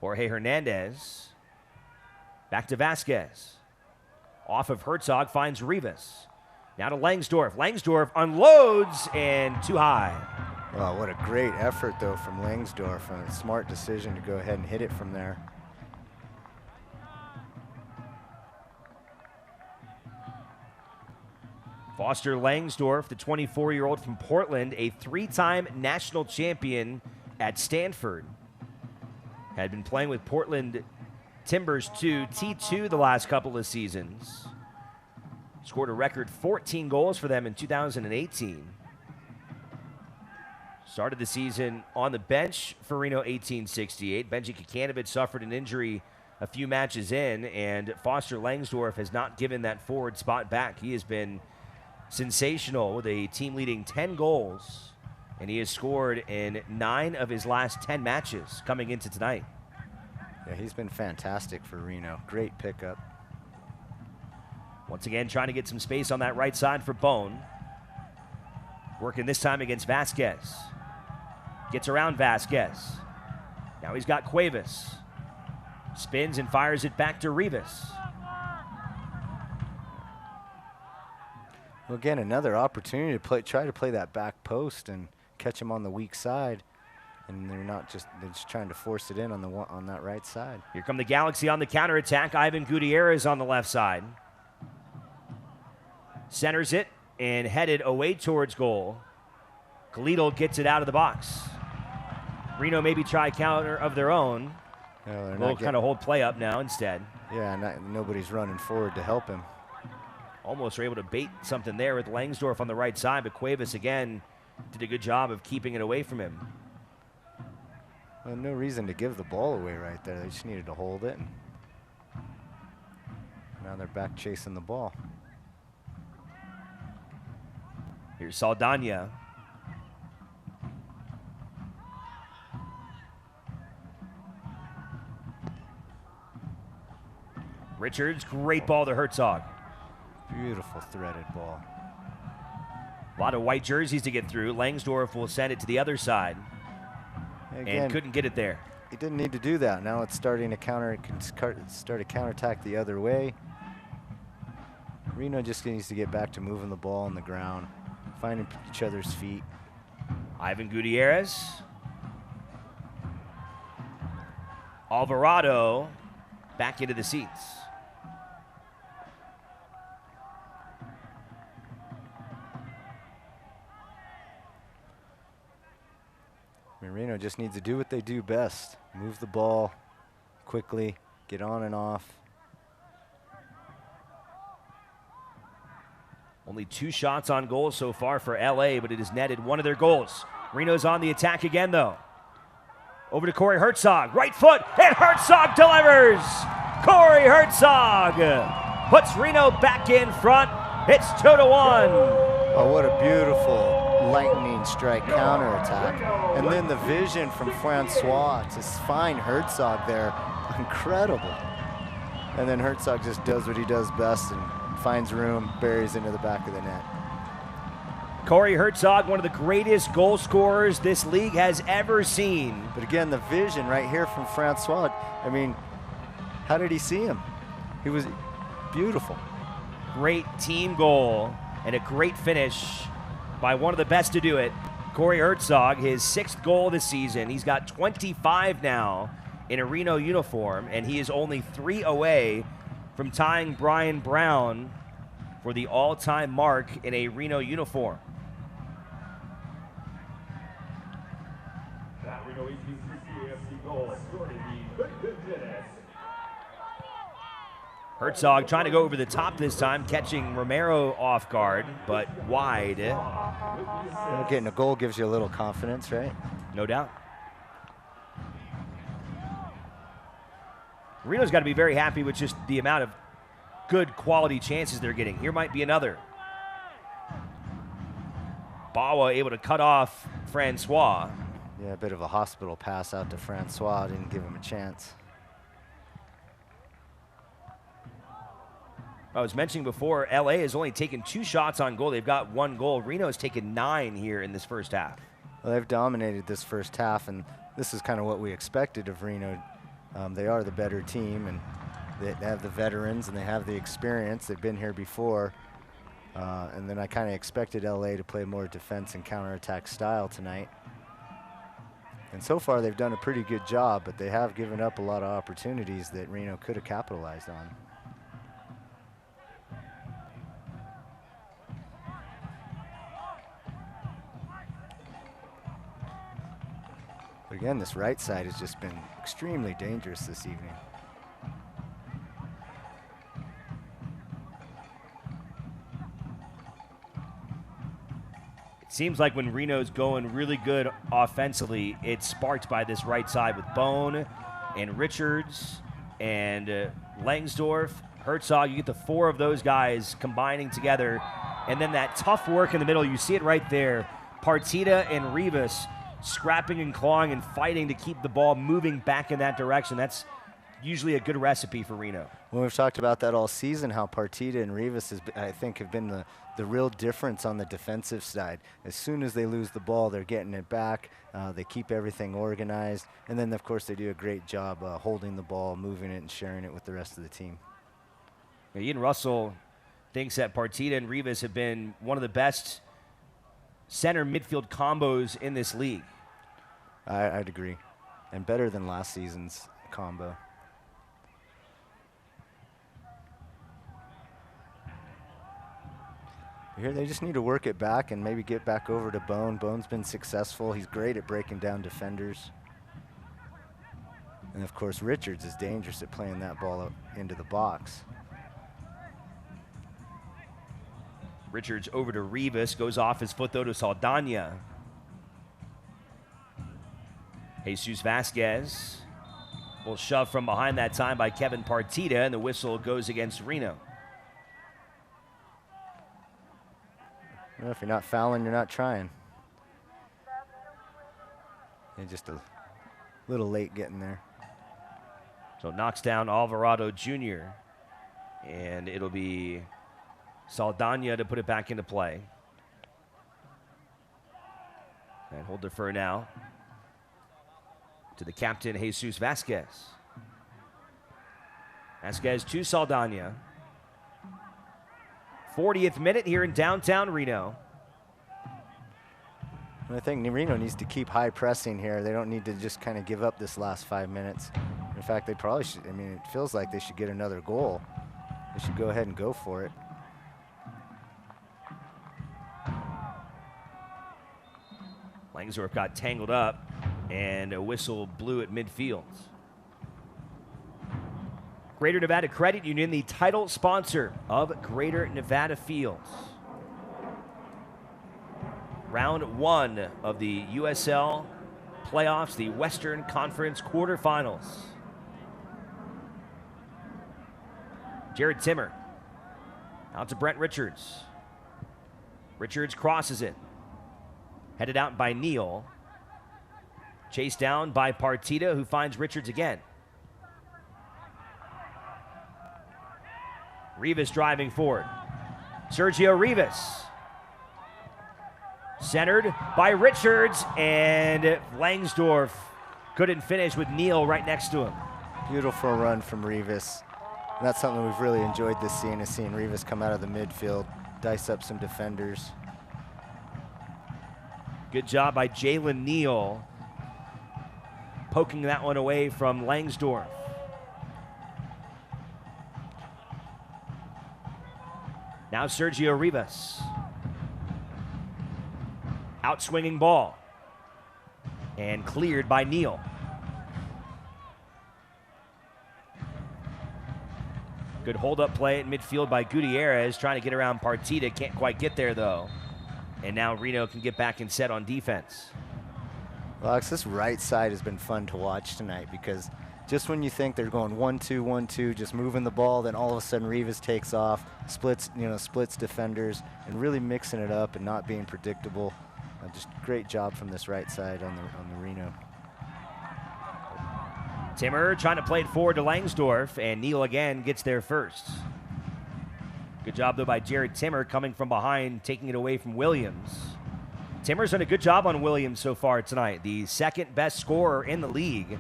[SPEAKER 1] Jorge Hernandez. Back to Vasquez. Off of Herzog, finds Rivas. Now to Langsdorff. Langsdorff unloads, and too high.
[SPEAKER 3] Well, what a great effort, though, from Langsdorff, and a smart decision to go ahead and hit it from there.
[SPEAKER 1] Foster Langsdorff, the 24-year-old from Portland, a three-time national champion at Stanford. Had been playing with Portland Timbers 2, T2 the last couple of seasons. Scored a record 14 goals for them in 2018. Started the season on the bench for Reno 1868. Benji Kikanovic suffered an injury a few matches in, and Foster Langsdorff has not given that forward spot back. He has been sensational with a team-leading 10 goals, and he has scored in 9 of his last 10 matches coming into tonight.
[SPEAKER 3] Yeah, he's been fantastic for Reno. Great pickup.
[SPEAKER 1] Once again, trying to get some space on that right side for Bone. Working this time against Vasquez. Gets around Vasquez. Now he's got Cuevas. Spins and fires it back to Rivas.
[SPEAKER 3] Well, again, another opportunity to try to play that back post and catch him on the weak side. And they're just trying to force it in on that right side.
[SPEAKER 1] Here come the Galaxy on the counterattack. Ivan Gutierrez on the left side. Centers it and headed away towards goal. Galito gets it out of the box. Reno maybe try a counter of their own.
[SPEAKER 3] No,
[SPEAKER 1] They'll kind of hold play up now instead.
[SPEAKER 3] Yeah, nobody's running forward to help him.
[SPEAKER 1] Almost were able to bait something there with Langsdorff on the right side, but Cuevas again did a good job of keeping it away from him.
[SPEAKER 3] Well, no reason to give the ball away right there. They just needed to hold it. Now they're back chasing the ball.
[SPEAKER 1] Here's Saldana. Richards, great ball to Herzog.
[SPEAKER 3] Beautiful threaded ball.
[SPEAKER 1] A lot of white jerseys to get through. Langsdorff will send it to the other side.
[SPEAKER 3] Again,
[SPEAKER 1] and couldn't get it there.
[SPEAKER 3] He didn't need to do that. Now it's starting to start a counterattack the other way. Reno just needs to get back to moving the ball on the ground, finding each other's feet.
[SPEAKER 1] Ivan Gutierrez. Alvarado back into the seats.
[SPEAKER 3] Reno just needs to do what they do best. Move the ball quickly, get on and off.
[SPEAKER 1] Only 2 shots on goal so far for LA, but it has netted one of their goals. Reno's on the attack again, though. Over to Jorge Herzog, right foot, and Herzog delivers! Jorge Herzog puts Reno back in front. It's 2-1.
[SPEAKER 3] Oh, what a beautiful lightning strike counterattack. And then the vision from Francois to find Herzog there, incredible. And then Herzog just does what he does best and finds room, buries into the back of the net.
[SPEAKER 1] Jorge Herzog, one of the greatest goal scorers this league has ever seen.
[SPEAKER 3] But again, the vision right here from Francois, I mean, how did he see him? He was beautiful.
[SPEAKER 1] Great team goal and a great finish by one of the best to do it. Jorge Herzog, his 6th goal this season. He's got 25 now in a Reno uniform, and he is only 3 away from tying Brian Brown for the all-time mark in a Reno uniform.
[SPEAKER 2] That Reno 1860 AFC goal scored in the 5th minute.
[SPEAKER 1] Herzog trying to go over the top this time, catching Romero off guard, but wide.
[SPEAKER 3] Getting a goal gives you a little confidence, right?
[SPEAKER 1] No doubt. Reno's got to be very happy with just the amount of good quality chances they're getting. Here might be another. Bawa able to cut off Francois.
[SPEAKER 3] Yeah, a bit of a hospital pass out to Francois. Didn't give him a chance.
[SPEAKER 1] I was mentioning before, LA has only taken 2 shots on goal. They've got 1 goal. Reno has taken 9 here in this first half.
[SPEAKER 3] Well, they've dominated this first half, and this is kind of what we expected of Reno. They are the better team, and they have the veterans, and they have the experience. They've been here before. And then I kind of expected LA to play more defense and counterattack style tonight. And so far, they've done a pretty good job, but they have given up a lot of opportunities that Reno could have capitalized on. But again, this right side has just been extremely dangerous this evening.
[SPEAKER 1] It seems like when Reno's going really good offensively, it's sparked by this right side with Bone and Richards and Langsdorff, Herzog. You get the 4 of those guys combining together. And then that tough work in the middle, you see it right there. Partida and Rivas scrapping and clawing and fighting to keep the ball moving back in that direction. That's usually a good recipe for Reno.
[SPEAKER 3] Well, we've talked about that all season, how Partida and Rivas, I think, have been the real difference on the defensive side. As soon as they lose the ball, they're getting it back. They keep everything organized. And then, of course, they do a great job holding the ball, moving it, and sharing it with the rest of the team.
[SPEAKER 1] Ian Russell thinks that Partida and Rivas have been one of the best center midfield combos in this league.
[SPEAKER 3] I'd agree. And better than last season's combo. Here they just need to work it back and maybe get back over to Bone. Bone's been successful. He's great at breaking down defenders. And of course, Richards is dangerous at playing that ball up into the box.
[SPEAKER 1] Richards over to Rivas, goes off his foot though to Saldana. Jesus Vasquez will shove from behind that time by Kevin Partida, and the whistle goes against Reno.
[SPEAKER 3] Well, if you're not fouling, you're not trying. And just a little late getting there.
[SPEAKER 1] So knocks down Alvarado Jr. And it'll be Saldana to put it back into play. And hold defer now to the captain, Jesus Vasquez. Vasquez to Saldana. 40th minute here in downtown Reno.
[SPEAKER 3] I think Reno needs to keep high pressing here. They don't need to just kind of give up this last 5 minutes. In fact, they probably should. I mean, it feels like they should get another goal. They should go ahead and go for it.
[SPEAKER 1] Langsdorff got tangled up, and a whistle blew at midfield. Greater Nevada Credit Union, the title sponsor of Greater Nevada Fields. Round 1 of the USL playoffs, the Western Conference quarterfinals. Jared Timmer out to Brent Richards. Richards crosses it. Headed out by Neal. Chased down by Partida, who finds Richards again. Rivas driving forward. Sergio Rivas. Centered by Richards, and Langsdorff couldn't finish with Neal right next to him.
[SPEAKER 3] Beautiful run from Rivas. And that's something we've really enjoyed this season, is seeing Rivas come out of the midfield, dice up some defenders.
[SPEAKER 1] Good job by Jalen Neal, poking that one away from Langsdorff. Now Sergio Rivas. Outswinging ball. And cleared by Neal. Good hold-up play at midfield by Gutierrez, trying to get around Partida. Can't quite get there, though. And now Reno can get back and set on defense.
[SPEAKER 3] Well, Alex, this right side has been fun to watch tonight, because just when you think they're going 1-2, 1-2, just moving the ball, then all of a sudden Rivas takes off, splits defenders, and really mixing it up and not being predictable. Just great job from this right side on the Reno.
[SPEAKER 1] Timmer trying to play it forward to Langsdorff, and Neal again gets there first. Good job, though, by Jared Timmer coming from behind, taking it away from Williams. Timmer's done a good job on Williams so far tonight, the second best scorer in the league.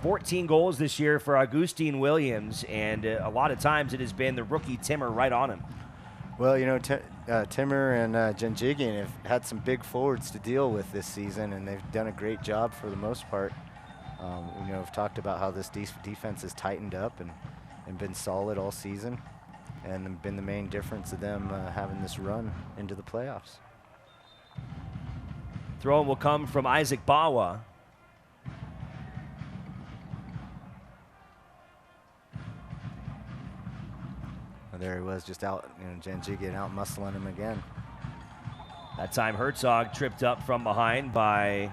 [SPEAKER 1] 14 goals this year for Augustine Williams, and a lot of times it has been the rookie Timmer right on him.
[SPEAKER 3] Well, you know, Timmer and Janjigian have had some big forwards to deal with this season, and they've done a great job for the most part. You know, we've talked about how this defense has tightened up and been solid all season, and been the main difference of them having this run into the playoffs.
[SPEAKER 1] Throw will come from Isaac Bawa.
[SPEAKER 3] There he was, just out, you know, Janjigian out muscling him again.
[SPEAKER 1] That time Herzog tripped up from behind by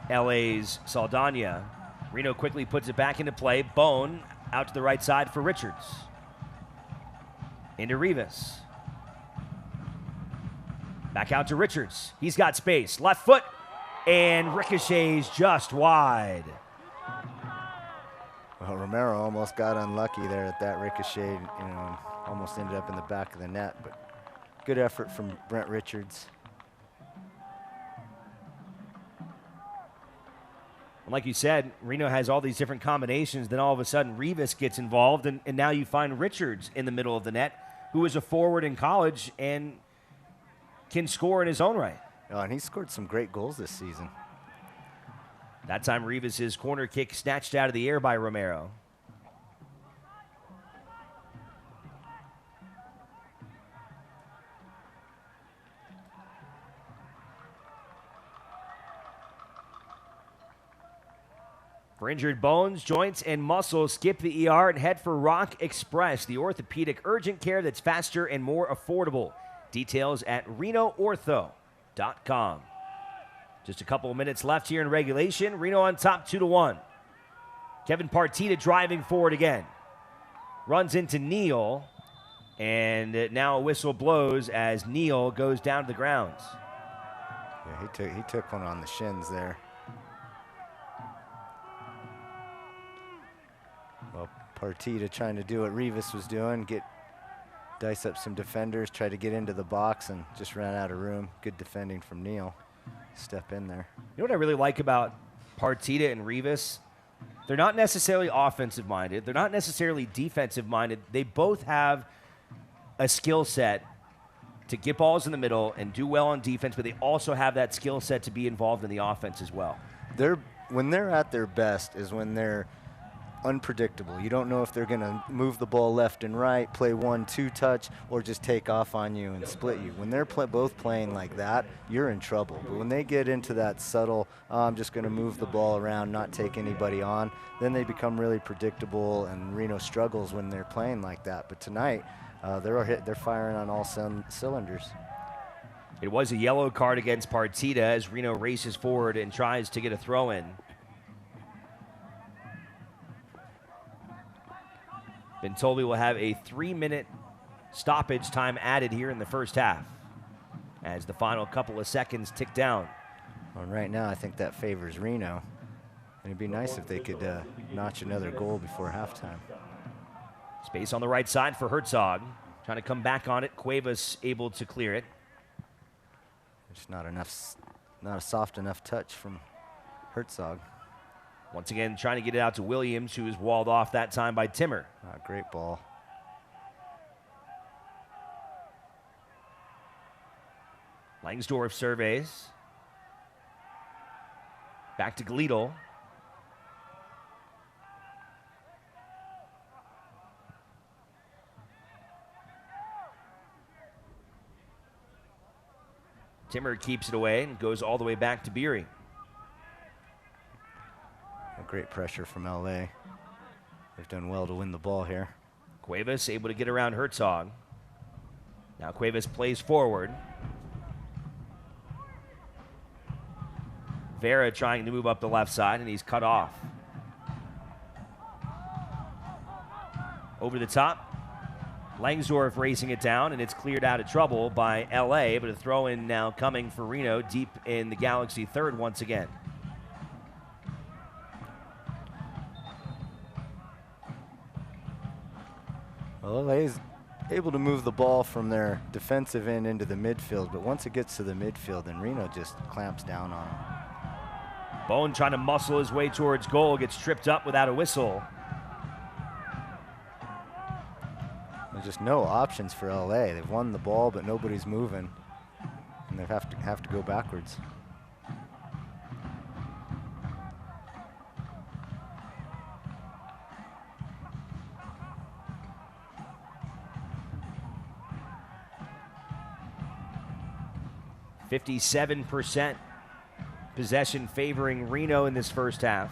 [SPEAKER 1] LA's Saldana. Reno quickly puts it back into play. Bone out to the right side for Richards. Into Rivas. Back out to Richards. He's got space. Left foot, and ricochets just wide.
[SPEAKER 3] Well, Romero almost got unlucky there at that ricochet, you know, almost ended up in the back of the net, but good effort from Brent Richards.
[SPEAKER 1] Like you said, Reno has all these different combinations. Then all of a sudden, Rivas gets involved, and now you find Richards in the middle of the net, who was a forward in college and can score in his own right.
[SPEAKER 3] Oh, and he scored some great goals this season.
[SPEAKER 1] That time, Rivas' corner kick snatched out of the air by Romero. For injured bones, joints, and muscles, skip the ER and head for Rock Express, the orthopedic urgent care that's faster and more affordable. Details at renoortho.com. Just a couple of minutes left here in regulation. Reno on top 2-1. Kevin Partida driving forward again. Runs into Neal. And now a whistle blows as Neal goes down to the grounds.
[SPEAKER 3] Yeah, he took one on the shins there. Well, Partita trying to do what Rivas was doing, dice up some defenders, try to get into the box, and just ran out of room. Good defending from Neal. Step in there.
[SPEAKER 1] You know what I really like about Partita and Rivas? They're not necessarily offensive-minded. They're not necessarily defensive-minded. They both have a skill set to get balls in the middle and do well on defense, but they also have that skill set to be involved in the offense as well.
[SPEAKER 3] When they're at their best is when they're unpredictable. You don't know if they're going to move the ball left and right, play 1-2 touch, or just take off on you and split you. When they're both playing like that, you're in trouble. But when they get into that subtle, I'm just going to move the ball around, not take anybody on, then they become really predictable, and Reno struggles when they're playing like that. But tonight, they're firing on all cylinders.
[SPEAKER 1] It was a yellow card against Partita as Reno races forward and tries to get a throw in. Been told we will have a 3-minute stoppage time added here in the first half as the final couple of seconds tick down.
[SPEAKER 3] Well, right now, I think that favors Reno. And it'd be nice if they could notch another goal before halftime.
[SPEAKER 1] Space on the right side for Herzog. Trying to come back on it. Cuevas able to clear it.
[SPEAKER 3] Just not a soft enough touch from Herzog.
[SPEAKER 1] Once again, trying to get it out to Williams, who is walled off that time by Timmer.
[SPEAKER 3] Great ball.
[SPEAKER 1] Langsdorff surveys. Back to Gleedle. Timmer keeps it away and goes all the way back to Beery.
[SPEAKER 3] Great pressure from LA. They've done well to win the ball here.
[SPEAKER 1] Cuevas able to get around Herzog. Now Cuevas plays forward. Vera trying to move up the left side, and he's cut off. Over the top. Langsdorff racing it down, and it's cleared out of trouble by LA, but a throw in now coming for Reno deep in the Galaxy third once again.
[SPEAKER 3] Well, LA's able to move the ball from their defensive end into the midfield, but once it gets to the midfield, then Reno just clamps down on them.
[SPEAKER 1] Bone trying to muscle his way towards goal, gets tripped up without a whistle.
[SPEAKER 3] There's just no options for LA. They've won the ball, but nobody's moving, and they have to go backwards.
[SPEAKER 1] %57 possession favoring Reno in this first half.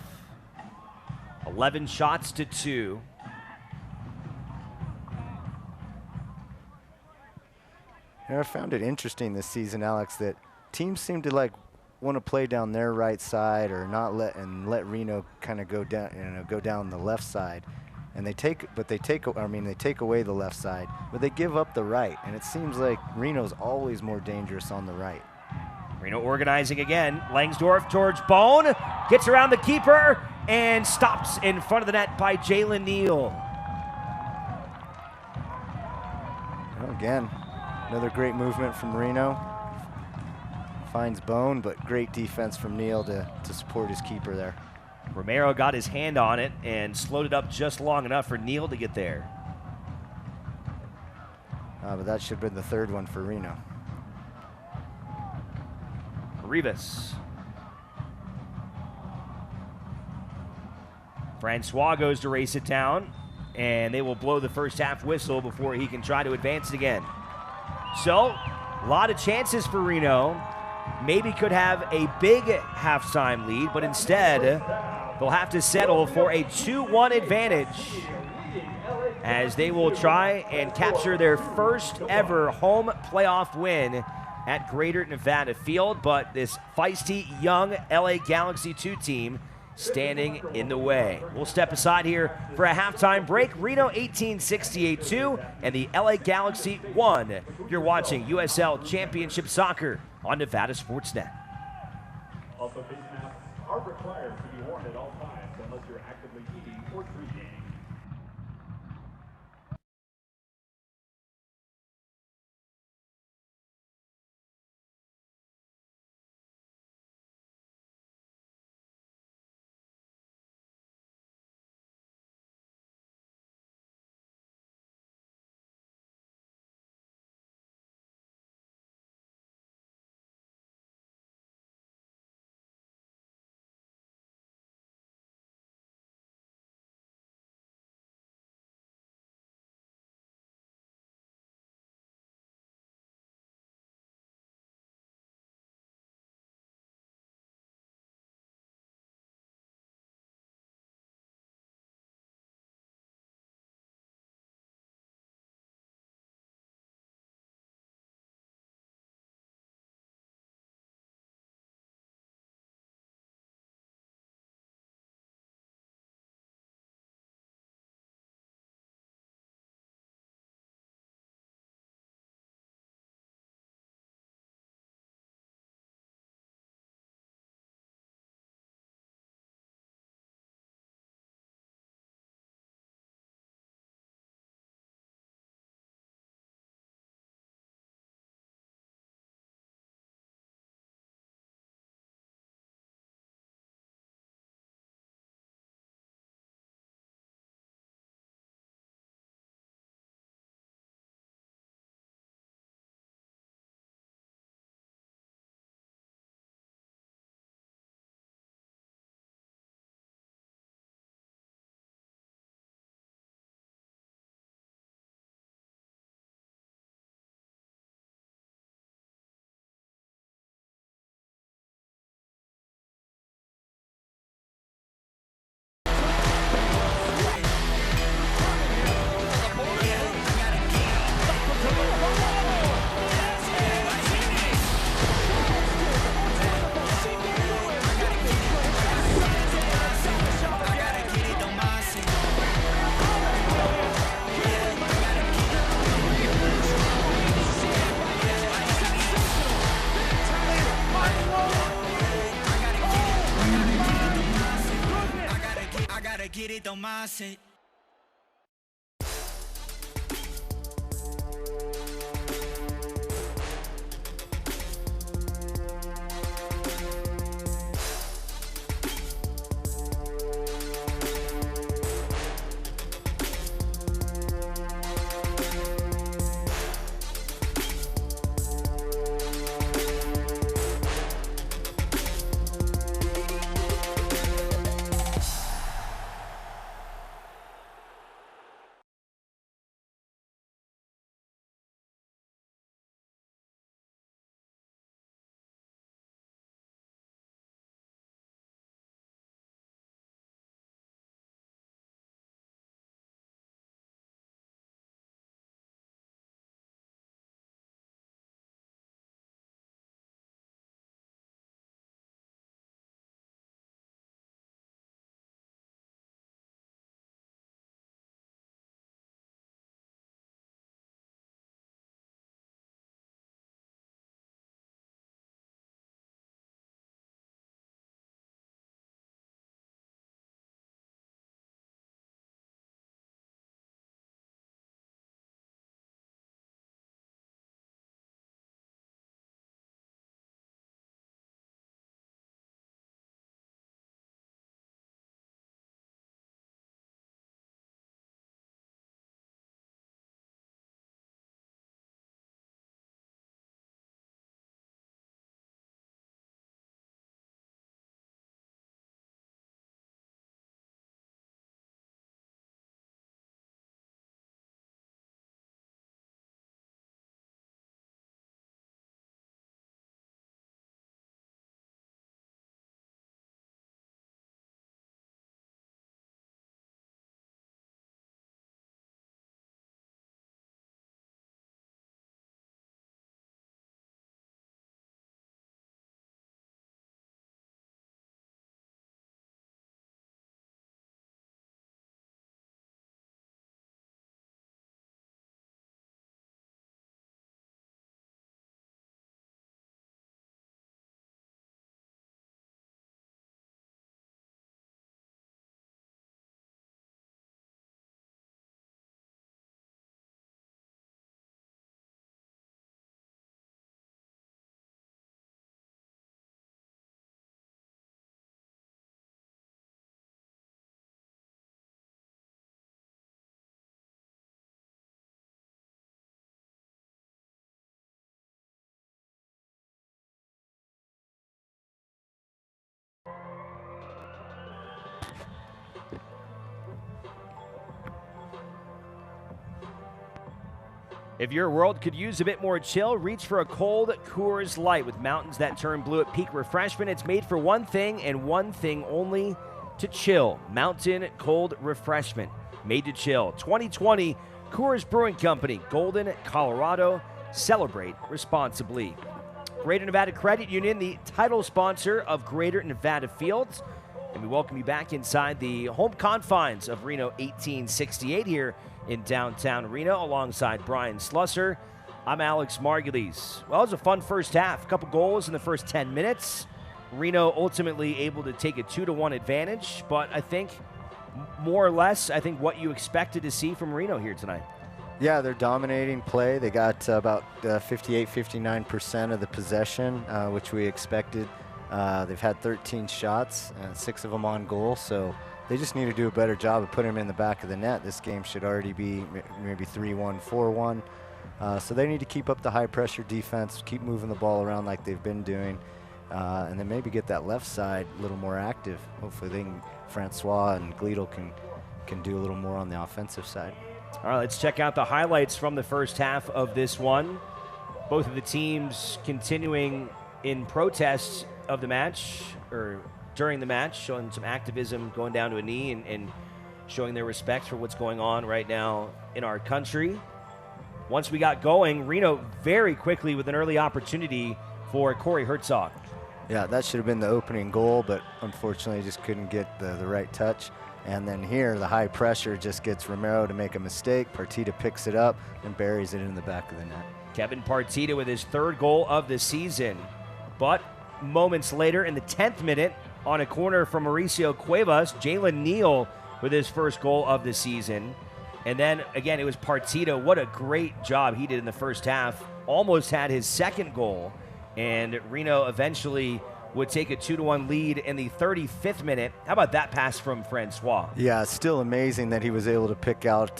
[SPEAKER 1] 11 shots to 2.
[SPEAKER 3] You know, I found it interesting this season, Alex, that teams seem to want to play down their right side or not let Reno kind of go down the left side. And they take away the left side, but they give up the right. And it seems like Reno's always more dangerous on the right.
[SPEAKER 1] Reno organizing again. Langsdorff towards Bone. Gets around the keeper and stops in front of the net by Jalen Neal.
[SPEAKER 3] Well, again, another great movement from Reno. Finds Bone, but great defense from Neal to support his keeper there.
[SPEAKER 1] Romero got his hand on it and slowed it up just long enough for Neal to get there.
[SPEAKER 3] But that should have been the third one for Reno.
[SPEAKER 1] Rivas. Francois goes to race it down, and they will blow the first half whistle before he can try to advance it again. So, a lot of chances for Reno. Maybe could have a big halftime lead, but instead they'll have to settle for a 2-1 advantage as they will try and capture their first ever home playoff win at Greater Nevada Field. But this feisty young LA Galaxy 2 team standing in the way. We'll step aside here for a halftime break. Reno 1868-2 and the LA Galaxy 1. You're watching USL Championship Soccer on Nevada Sportsnet.
[SPEAKER 2] Also, face masks are required to be worn at all times unless you're actively eating or drinking.
[SPEAKER 4] Get it on my set.
[SPEAKER 1] If your world could use a bit more chill, reach for a cold Coors Light. With mountains that turn blue at peak refreshment, it's made for one thing and one thing only, to chill. Mountain Cold Refreshment, made to chill. 2020 Coors Brewing Company, Golden, Colorado. Celebrate responsibly. Greater Nevada Credit Union, the title sponsor of Greater Nevada Fields. And we welcome you back inside the home confines of Reno 1868 here in downtown Reno alongside Brian Slusser. I'm Alex Margulies. Well, it was a fun first half. A couple goals in the first 10 minutes. Reno ultimately able to take a 2-1 advantage, but I think more or less, what you expected to see from Reno here tonight.
[SPEAKER 3] Yeah, they're dominating play. They got about 58, 59% of the possession, which we expected. They've had 13 shots, 6 of them on goal, so they just need to do a better job of putting them in the back of the net. This game should already be maybe 3-1, 4-1. So they need to keep up the high-pressure defense, keep moving the ball around like they've been doing, and then maybe get that left side a little more active. Hopefully Francois and Gleedle can do a little more on the offensive side.
[SPEAKER 1] All right, let's check out the highlights from the first half of this one. Both of the teams continuing in protests of the match, or during the match, showing some activism, going down to a knee and showing their respect for what's going on right now in our country. Once we got going, Reno very quickly with an early opportunity for Jorge Herzog.
[SPEAKER 3] Yeah, that should have been the opening goal, but unfortunately just couldn't get the right touch. And then here, the high pressure just gets Romero to make a mistake. Partita picks it up and buries it in the back of the net.
[SPEAKER 1] Kevin Partita with his third goal of the season. But moments later, in the 10th minute, on a corner from Mauricio Cuevas, Jalen Neal with his first goal of the season. And then, again, it was Partita. What a great job he did in the first half. Almost had his second goal. And Reno eventually would take a 2-1 lead in the 35th minute. How about that pass from Francois?
[SPEAKER 3] Yeah, it's still amazing that he was able to pick out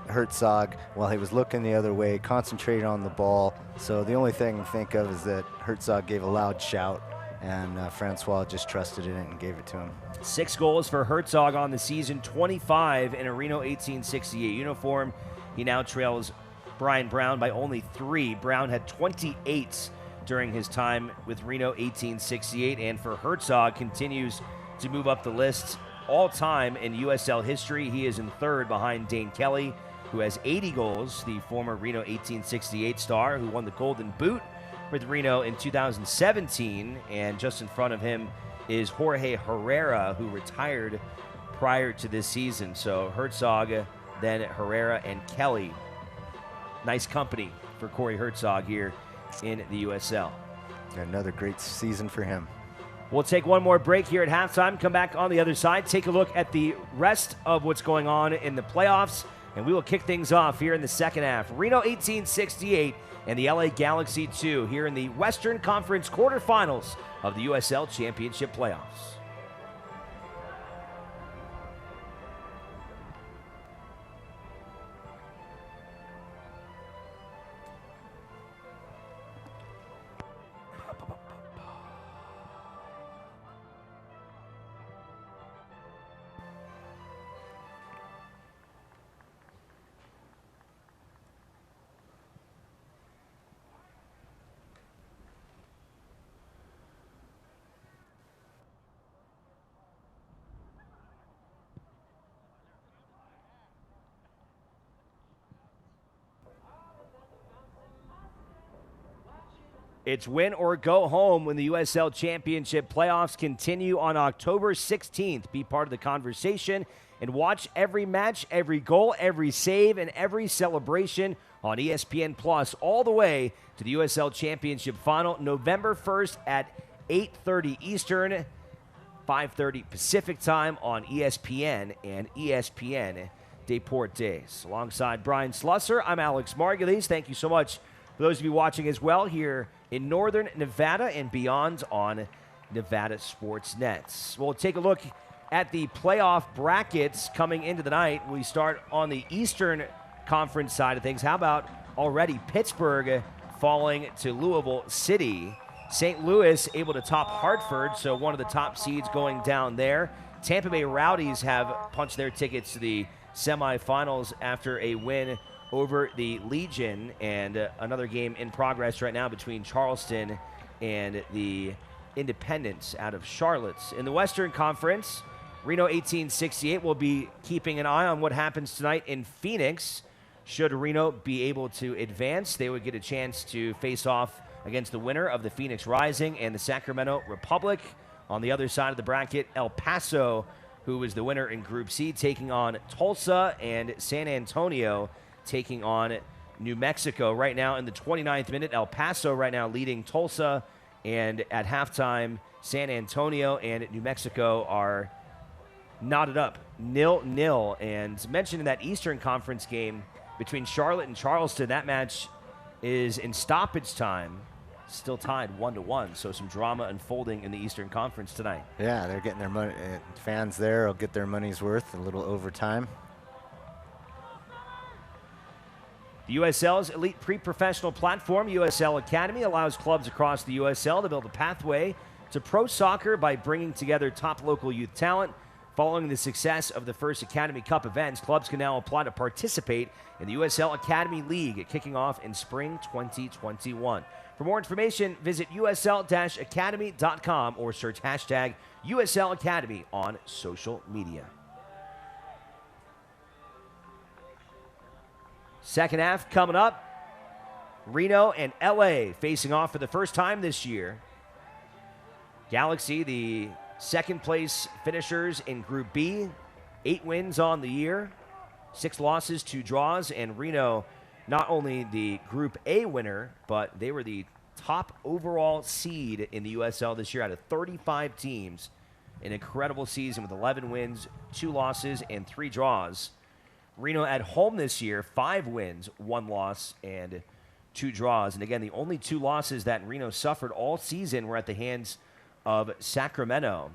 [SPEAKER 3] Herzog while he was looking the other way, concentrated on the ball. So the only thing I think of is that Herzog gave a loud shout, and Francois just trusted in it and gave it to him.
[SPEAKER 1] 6 goals for Herzog on the season, 25 in a Reno 1868 uniform. He now trails Brian Brown by only 3. Brown had 28 during his time with Reno 1868, and for Herzog, continues to move up the list all time in USL history. He is in third behind Dane Kelly, who has 80 goals, the former Reno 1868 star who won the Golden Boot with Reno in 2017, and just in front of him is Jorge Herrera, who retired prior to this season. So Herzog, then Herrera, and Kelly. Nice company for Jorge Herzog here in the USL.
[SPEAKER 3] Another great season for him.
[SPEAKER 1] We'll take one more break here at halftime, come back on the other side, take a look at the rest of what's going on in the playoffs, and we will kick things off here in the second half. Reno 1868 and the LA Galaxy 2 here in the Western Conference quarterfinals of the USL Championship playoffs. It's win or go home when the USL Championship playoffs continue on October 16th. Be part of the conversation and watch every match, every goal, every save, and every celebration on ESPN Plus all the way to the USL Championship Final, November 1st at 8:30 Eastern, 5:30 Pacific Time on ESPN and ESPN Deportes. Alongside Brian Slusser, I'm Alex Margulies. Thank you so much for those of you watching as well here in Northern Nevada and beyond on Nevada Sports Nets. We'll take a look at the playoff brackets coming into the night. We start on the Eastern Conference side of things. How about already Pittsburgh falling to Louisville City? St. Louis able to top Hartford, so one of the top seeds going down there. Tampa Bay Rowdies have punched their tickets to the semifinals after a win over the Legion, and another game in progress right now between Charleston and the Independents out of Charlotte. In the Western Conference, Reno 1868 will be keeping an eye on what happens tonight in Phoenix. Should Reno be able to advance, they would get a chance to face off against the winner of the Phoenix Rising and the Sacramento Republic. On the other side of the bracket, El Paso, who was the winner in Group C, taking on Tulsa, and San Antonio taking on New Mexico. Right now in the 29th minute, El Paso right now leading Tulsa, and at halftime, San Antonio and New Mexico are knotted up 0-0. And mentioned in that Eastern Conference game between Charlotte and Charleston, that match is in stoppage time, still tied 1-1. So some drama unfolding in the Eastern Conference tonight.
[SPEAKER 3] Yeah, they're getting their money. Fans there will get their money's worth, a little overtime.
[SPEAKER 1] The USL's elite pre-professional platform, USL Academy, allows clubs across the USL to build a pathway to pro soccer by bringing together top local youth talent. Following the success of the first Academy Cup events, clubs can now apply to participate in the USL Academy League, kicking off in spring 2021. For more information, visit usl-academy.com or search hashtag USL Academy on social media. Second half coming up. Reno and LA facing off for the first time this year. Galaxy, the second place finishers in Group B, 8 wins on the year, 6 losses, 2 draws, and Reno, not only the Group A winner, but they were the top overall seed in the USL this year out of 35 teams. An incredible season with 11 wins, 2 losses, and 3 draws. Reno at home this year, 5 wins, 1 loss, and 2 draws. And again, the only 2 losses that Reno suffered all season were at the hands of Sacramento.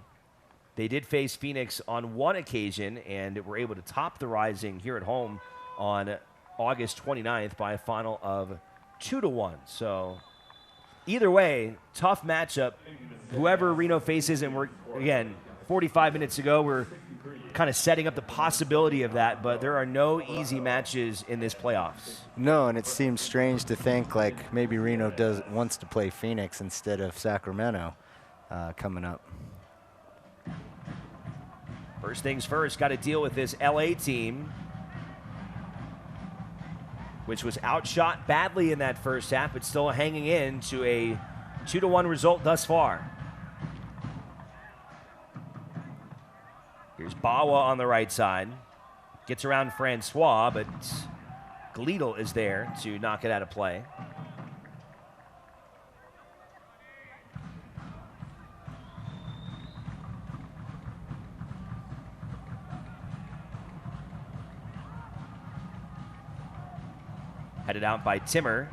[SPEAKER 1] They did face Phoenix on 1 occasion and were able to top the Rising here at home on August 29th by a final of 2-1. So either way, tough matchup. Whoever Reno faces, and we're, again, 45 minutes ago, we're kind of setting up the possibility of that, but there are no easy matches in this playoffs.
[SPEAKER 3] No, and it seems strange to think like maybe Reno wants to play Phoenix instead of Sacramento coming up.
[SPEAKER 1] First things first, got to deal with this LA team, which was outshot badly in that first half, but still hanging in to a 2-1 result thus far. Here's Bawa on the right side. Gets around Francois, but Gleedle is there to knock it out of play. Headed out by Timmer.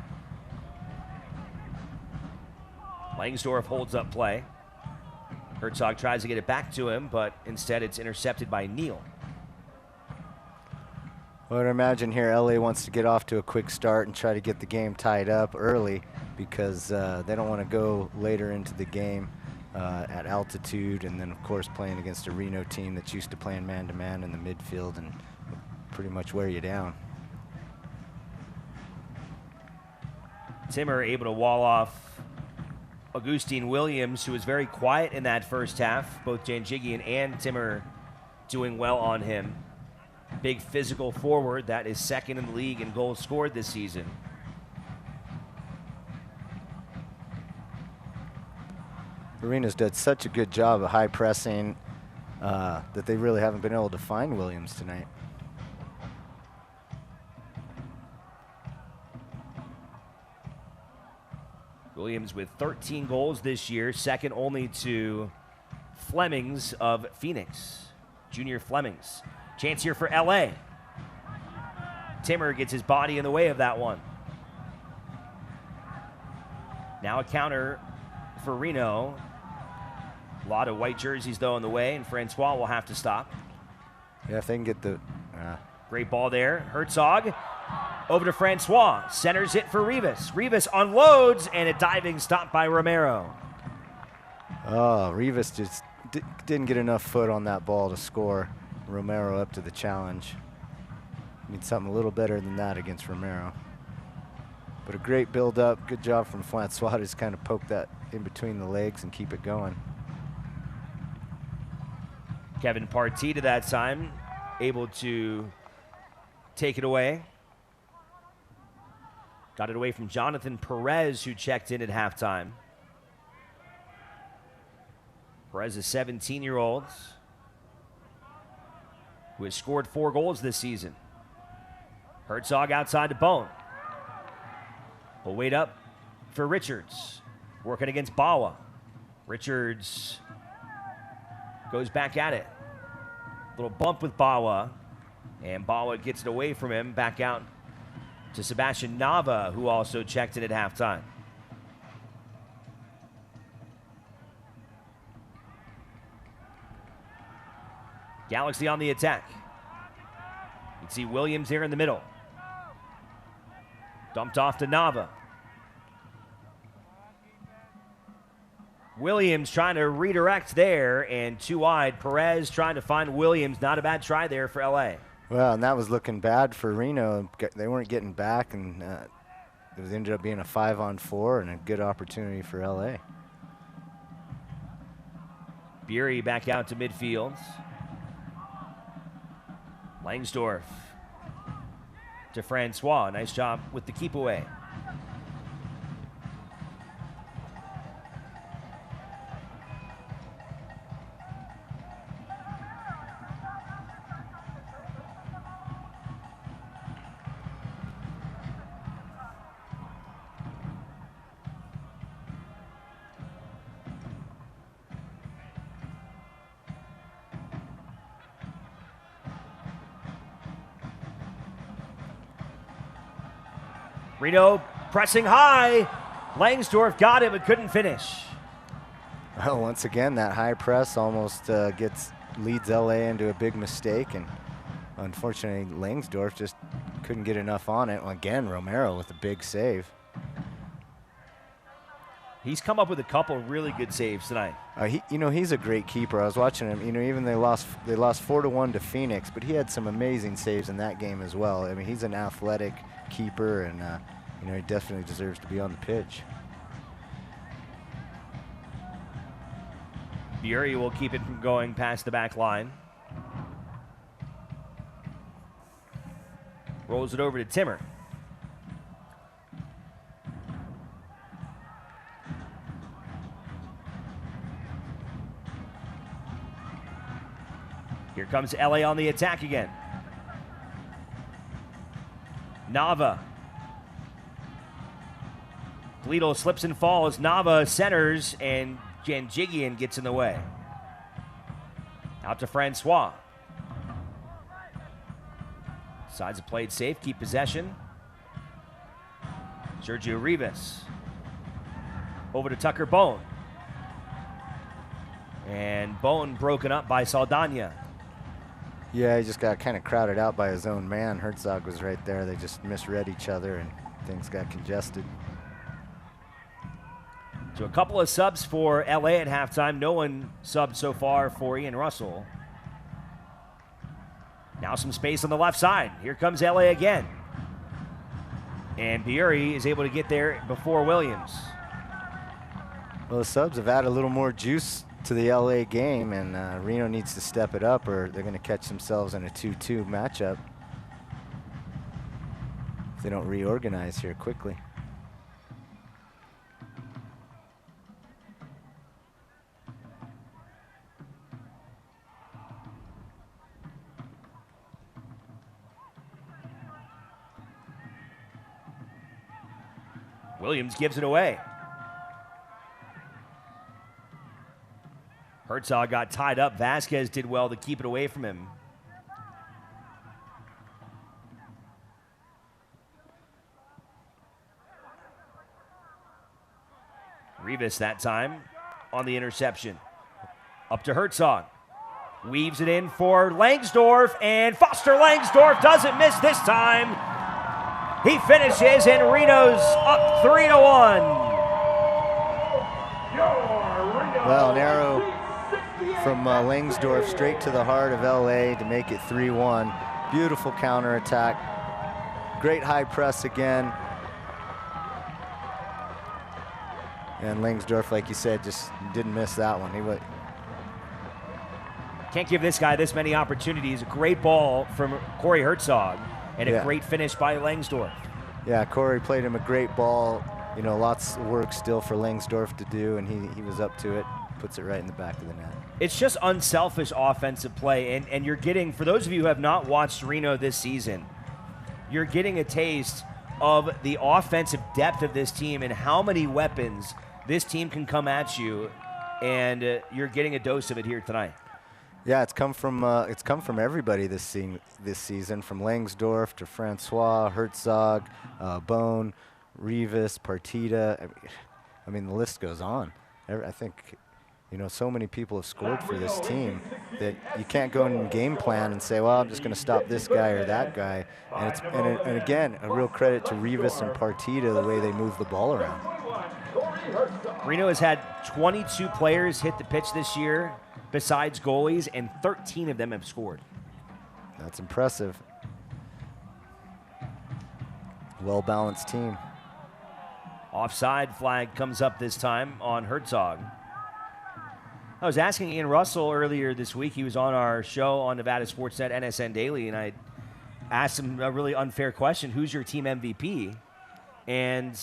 [SPEAKER 1] Langsdorff holds up play. Herzog tries to get it back to him, but instead it's intercepted by Neal.
[SPEAKER 3] Well, I'd imagine here LA wants to get off to a quick start and try to get the game tied up early because they don't want to go later into the game at altitude, and then, of course, playing against a Reno team that's used to playing man-to-man in the midfield and pretty much wear you down.
[SPEAKER 1] Timmer able to wall off Augustine Williams, who was very quiet in that first half. Both Janjigian and Timmer doing well on him. Big physical forward that is second in the league in goals scored this season.
[SPEAKER 3] Arena's done such a good job of high pressing that they really haven't been able to find Williams tonight.
[SPEAKER 1] Williams with 13 goals this year, second only to Flemings of Phoenix. Junior Flemings. Chance here for LA. Timmer gets his body in the way of that one. Now a counter for Reno. A lot of white jerseys, though, in the way, and Francois will have to stop.
[SPEAKER 3] Yeah, if they can get the...
[SPEAKER 1] Great ball there. Herzog over to Francois. Centers it for Rivas. Rivas unloads, and a diving stop by Romero.
[SPEAKER 3] Oh, Rivas just didn't get enough foot on that ball to score. Romero up to the challenge. Need something a little better than that against Romero. But a great build-up. Good job from Francois to just kind of poke that in between the legs and keep it going.
[SPEAKER 1] Kevin Partita that time, able to take it away. Got it away from Jonathan Perez, who checked in at halftime. Perez is a 17-year-old who has scored 4 goals this season. Herzog outside to Bone. Will wait up for Richards, working against Bawa. Richards goes back at it. Little bump with Bawa, and Bawa gets it away from him, back out to Sebastian Nava, who also checked in at halftime. Galaxy on the attack. You can see Williams there in the middle. Dumped off to Nava. Williams trying to redirect there, and 2 wide. Perez trying to find Williams. Not a bad try there for LA.
[SPEAKER 3] Well, and that was looking bad for Reno. They weren't getting back, and it ended up being a 5-on-4 and a good opportunity for LA.
[SPEAKER 1] Bury back out to midfield. Langsdorff to Francois. Nice job with the keep away. Reno pressing high. Langsdorff got it but couldn't finish.
[SPEAKER 3] Well, once again, that high press almost leads LA into a big mistake, and unfortunately Langsdorff just couldn't get enough on it. Again, Romero with a big save.
[SPEAKER 1] He's come up with a couple really good saves tonight.
[SPEAKER 3] He's a great keeper. I was watching him. Even they lost 4-1 to Phoenix, but he had some amazing saves in that game as well. I mean, he's an athletic keeper, and he definitely deserves to be on the pitch.
[SPEAKER 1] Bury will keep it from going past the back line. Rolls it over to Timmer. Here comes LA on the attack again. Nava. Toledo slips and falls. Nava centers, and Janjigian gets in the way. Out to Francois. Sides have played safe, keep possession. Sergio Rivas. Over to Tucker Bone. And Bone broken up by Saldana.
[SPEAKER 3] Yeah, he just got kind of crowded out by his own man. Herzog was right there. They just misread each other, and things got congested.
[SPEAKER 1] So a couple of subs for LA at halftime. No one subbed so far for Ian Russell. Now some space on the left side. Here comes LA again. And Bury is able to get there before Williams.
[SPEAKER 3] Well, the subs have added a little more juice to the LA game, and Reno needs to step it up, or they're going to catch themselves in a 2-2 matchup if they don't reorganize here quickly.
[SPEAKER 1] Williams gives it away. Herzog got tied up. Vasquez did well to keep it away from him. Rivas that time on the interception. Up to Herzog. Weaves it in for Langsdorff, and Foster Langsdorff doesn't miss this time. He finishes, and Reno's up 3-1.
[SPEAKER 3] Well, an arrow from Langsdorff straight to the heart of LA to make it 3-1. Beautiful counterattack. Great high press again. And Langsdorff, like you said, just didn't miss that one.
[SPEAKER 1] Can't give this guy this many opportunities. A great ball from Jorge Herzog and a great finish by Langsdorff.
[SPEAKER 3] Yeah, Corey played him a great ball. You know, lots of work still for Langsdorff to do, and he was up to it. Puts it right in the back of the net.
[SPEAKER 1] It's just unselfish offensive play, and you're getting, for those of you who have not watched Reno this season, you're getting a taste of the offensive depth of this team and how many weapons this team can come at you, and you're getting a dose of it here tonight.
[SPEAKER 3] Yeah, it's come from everybody this season, from Langsdorff to Francois, Herzog, Bone, Rivas, Partita. I mean, the list goes on. I think, you know, so many people have scored for this team that you can't go in game plan and say, well, I'm just going to stop this guy or that guy. And again, a real credit to Rivas and Partita, the way they move the ball around.
[SPEAKER 1] Reno has had 22 players hit the pitch this year besides goalies, and 13 of them have scored.
[SPEAKER 3] That's impressive. Well-balanced team.
[SPEAKER 1] Offside flag comes up this time on Herzog. I was asking Ian Russell earlier this week. He was on our show on Nevada Sportsnet NSN Daily, and I asked him a really unfair question. Who's your team MVP? And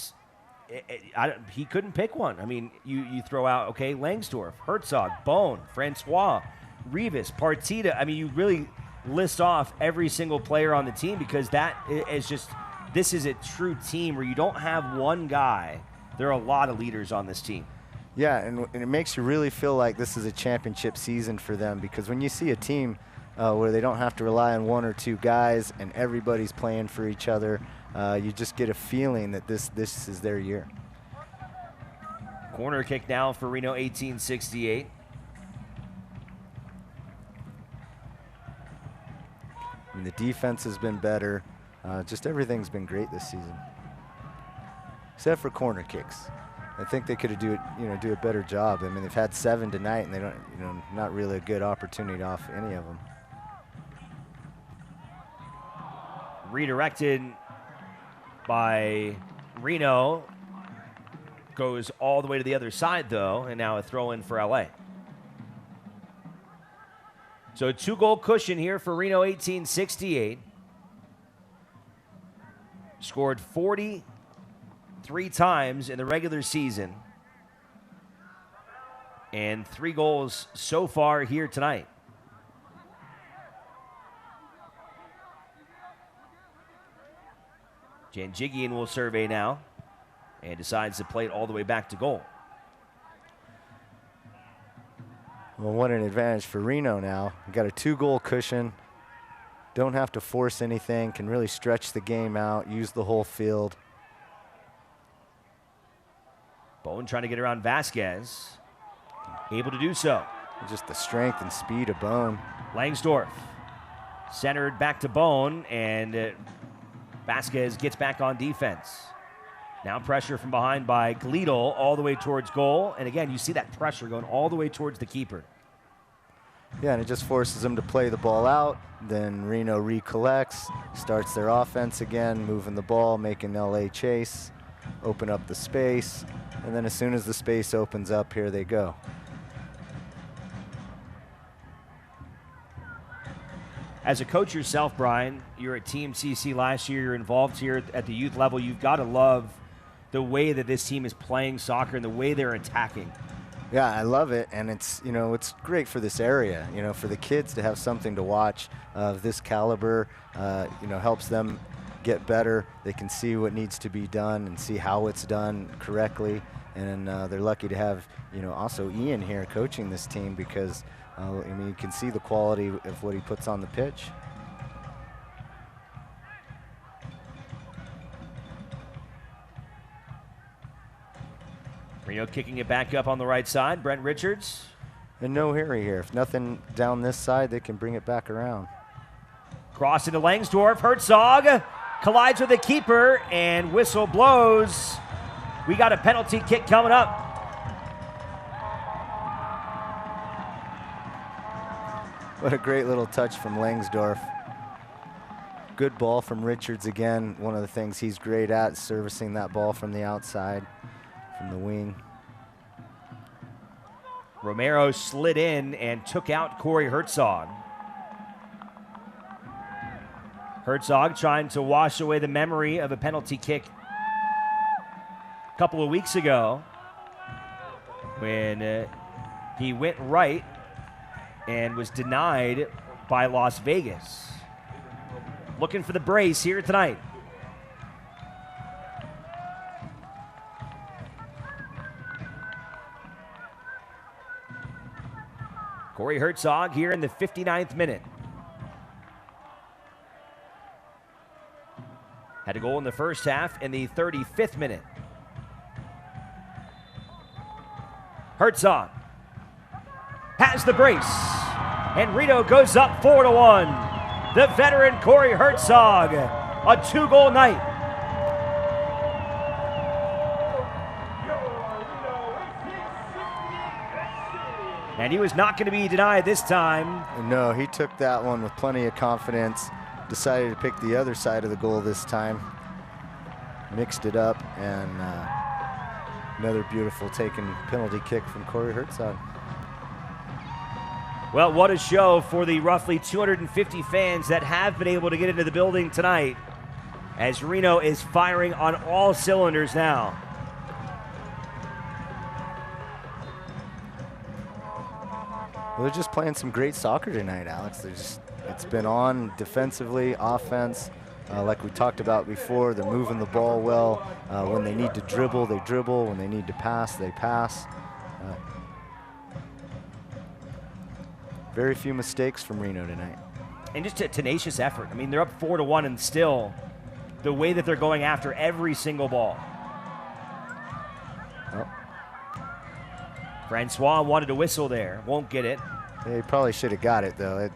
[SPEAKER 1] he couldn't pick one. I mean, you throw out, okay, Langsdorff, Herzog, Bone, Francois, Rivas, Partita. I mean, you really list off every single player on the team, because that is just, this is a true team where you don't have one guy. There are a lot of leaders on this team.
[SPEAKER 3] Yeah, and it makes you really feel like this is a championship season for them, because when you see a team where they don't have to rely on one or two guys and everybody's playing for each other, you just get a feeling that this is their year.
[SPEAKER 1] Corner kick now for Reno 1868.
[SPEAKER 3] And the defense has been better. Just everything's been great this season, except for corner kicks. I think they could do a better job. I mean, they've had 7 tonight, and they don't, not really a good opportunity off any of them.
[SPEAKER 1] Redirected by Reno, goes all the way to the other side though, and now a throw in for LA. So a 2-goal cushion here for Reno 1868. Scored 43 times in the regular season, and 3 goals so far here tonight. Janjigian will survey now and decides to play it all the way back to goal.
[SPEAKER 3] Well, what an advantage for Reno now. We've got a 2-goal cushion. Don't have to force anything, can really stretch the game out, use the whole field.
[SPEAKER 1] Bone trying to get around Vasquez. Able to do so.
[SPEAKER 3] Just the strength and speed of Bone.
[SPEAKER 1] Langsdorff centered back to Bone, and Vasquez gets back on defense. Now pressure from behind by Gleedle all the way towards goal. And again, you see that pressure going all the way towards the keeper.
[SPEAKER 3] Yeah, and it just forces them to play the ball out. Then Reno recollects, starts their offense again, moving the ball, making LA chase, open up the space. And then as soon as the space opens up, here they go.
[SPEAKER 1] As a coach yourself, Brian, you're at Team CC last year. You're involved here at the youth level. You've got to love the way that this team is playing soccer and the way they're attacking.
[SPEAKER 3] Yeah, I love it, and it's it's great for this area. For the kids to have something to watch of this caliber, helps them get better. They can see what needs to be done and see how it's done correctly. And they're lucky to have also Ian here coaching this team, because you can see the quality of what he puts on the pitch.
[SPEAKER 1] Reno kicking it back up on the right side. Brent Richards.
[SPEAKER 3] And no hurry here. If nothing down this side, they can bring it back around.
[SPEAKER 1] Cross into Langsdorff. Herzog collides with the keeper, and whistle blows. We got a penalty kick coming up.
[SPEAKER 3] What a great little touch from Langsdorff. Good ball from Richards again. One of the things he's great at is servicing that ball from the outside, from the wing.
[SPEAKER 1] Romero slid in and took out Corey Herzog. Herzog trying to wash away the memory of a penalty kick a couple of weeks ago when he went right and was denied by Las Vegas. Looking for the brace here tonight. Corey Herzog here in the 59th minute. Had a goal in the first half in the 35th minute. Herzog has the brace, and Reno goes up 4-1. The veteran Corey Herzog, a 2-goal night. And he was not going to be denied this time.
[SPEAKER 3] No, he took that one with plenty of confidence. Decided to pick the other side of the goal this time. Mixed it up, and another beautiful taken penalty kick from Corey Herzog.
[SPEAKER 1] Well, what a show for the roughly 250 fans that have been able to get into the building tonight, as Reno is firing on all cylinders now.
[SPEAKER 3] Well, they're just playing some great soccer tonight, Alex. It's been on defensively, offense. Like we talked about before, they're moving the ball well. When they need to dribble, they dribble. When they need to pass, they pass. Very few mistakes from Reno tonight.
[SPEAKER 1] And just a tenacious effort. I mean, they're up 4-1, and still the way that they're going after every single ball.
[SPEAKER 3] Oh.
[SPEAKER 1] Francois wanted to whistle there. Won't get it.
[SPEAKER 3] Yeah, he probably should have got it, though.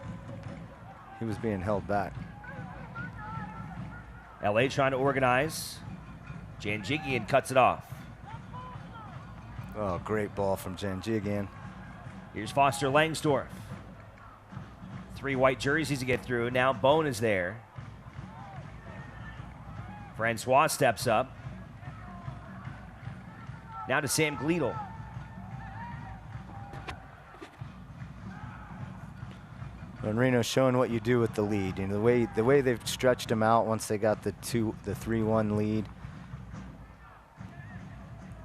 [SPEAKER 3] He was being held back.
[SPEAKER 1] LA trying to organize. Janjigian cuts it off.
[SPEAKER 3] Oh, great ball from Janjigian.
[SPEAKER 1] Here's Foster Langsdorff. 3 white jerseys to get through. Now Bone is there. Francois steps up. Now to Sam Gleadle.
[SPEAKER 3] And Reno's showing what you do with the lead. You know, the way they've stretched them out once they got the 3-1 lead.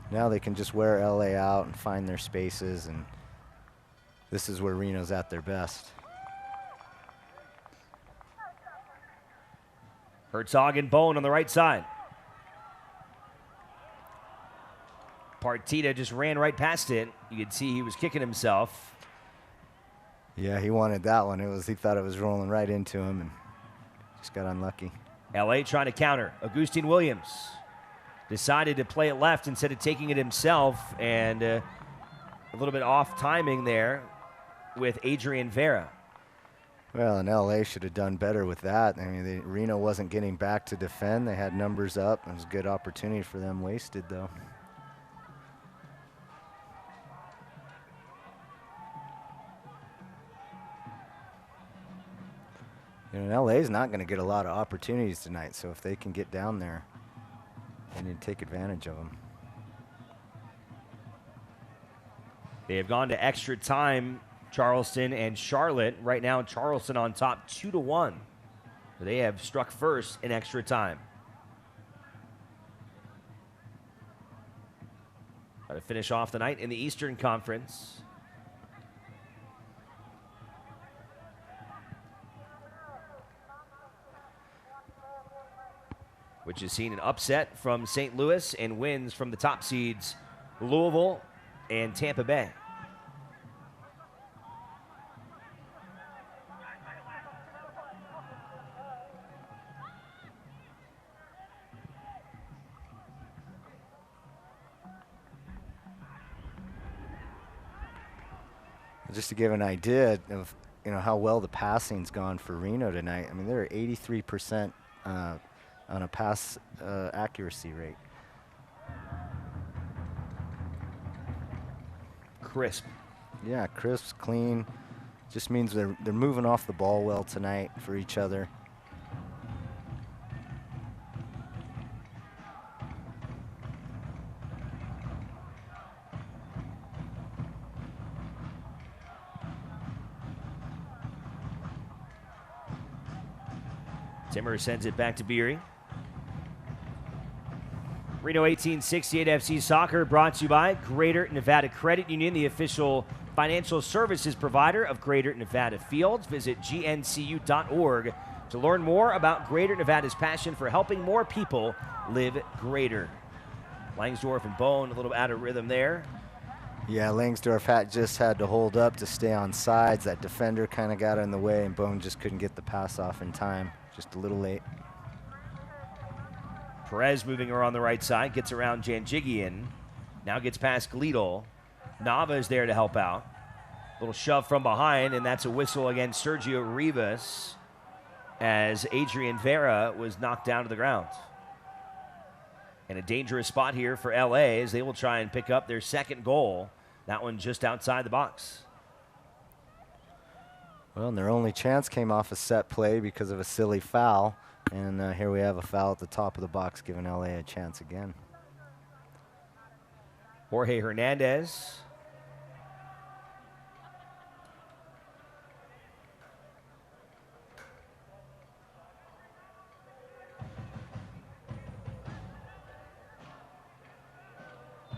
[SPEAKER 3] Now they can just wear LA out and find their spaces, and this is where Reno's at their best.
[SPEAKER 1] Herzog and Bone on the right side. Partita just ran right past it. You could see he was kicking himself.
[SPEAKER 3] Yeah, he wanted that one. He thought it was rolling right into him and just got unlucky.
[SPEAKER 1] LA trying to counter. Agustin Williams decided to play it left instead of taking it himself, and a little bit off timing there with Adrian Vera.
[SPEAKER 3] Well, and LA should have done better with that. I mean, Reno wasn't getting back to defend. They had numbers up. It was a good opportunity for them, wasted though. You know, LA's not going to get a lot of opportunities tonight, so if they can get down there, they need to take advantage of them.
[SPEAKER 1] They have gone to extra time, Charleston and Charlotte. Right now, Charleston on top 2-1. They have struck first in extra time. Got to finish off the night in the Eastern Conference. Which has seen an upset from St. Louis and wins from the top seeds Louisville and Tampa Bay.
[SPEAKER 3] Just to give an idea of how well the passing's gone for Reno tonight. I mean, they're 83% on a pass accuracy rate.
[SPEAKER 1] Crisp.
[SPEAKER 3] Yeah, crisp, clean. Just means they're moving off the ball well tonight for each other.
[SPEAKER 1] Timmer sends it back to Beery. Reno 1868 FC Soccer brought to you by Greater Nevada Credit Union, the official financial services provider of Greater Nevada Fields. Visit gncu.org to learn more about Greater Nevada's passion for helping more people live greater. Langsdorff and Bone a little out of rhythm there.
[SPEAKER 3] Yeah, Langsdorff just had to hold up to stay on sides. That defender kind of got in the way, and Bone just couldn't get the pass off in time. Just a little late.
[SPEAKER 1] Perez moving her on the right side, gets around Janjigian. Now gets past Gleedle. Nava is there to help out. Little shove from behind, and that's a whistle against Sergio Rivas as Adrian Vera was knocked down to the ground. And a dangerous spot here for LA as they will try and pick up their second goal. That one just outside the box.
[SPEAKER 3] Well, and their only chance came off a set play because of a silly foul. And here we have a foul at the top of the box, giving LA a chance again.
[SPEAKER 1] Jorge Hernandez.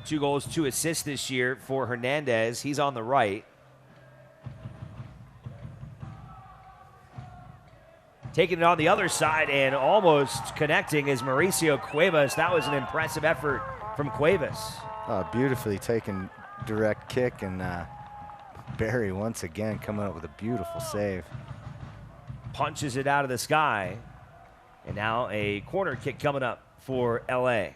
[SPEAKER 1] Two goals, 2 assists this year for Hernandez. He's on the right. Taking it on the other side and almost connecting is Mauricio Cuevas. That was an impressive effort from Cuevas.
[SPEAKER 3] Oh, beautifully taken direct kick, and Barry once again coming up with a beautiful save.
[SPEAKER 1] Punches it out of the sky. And now a corner kick coming up for LA.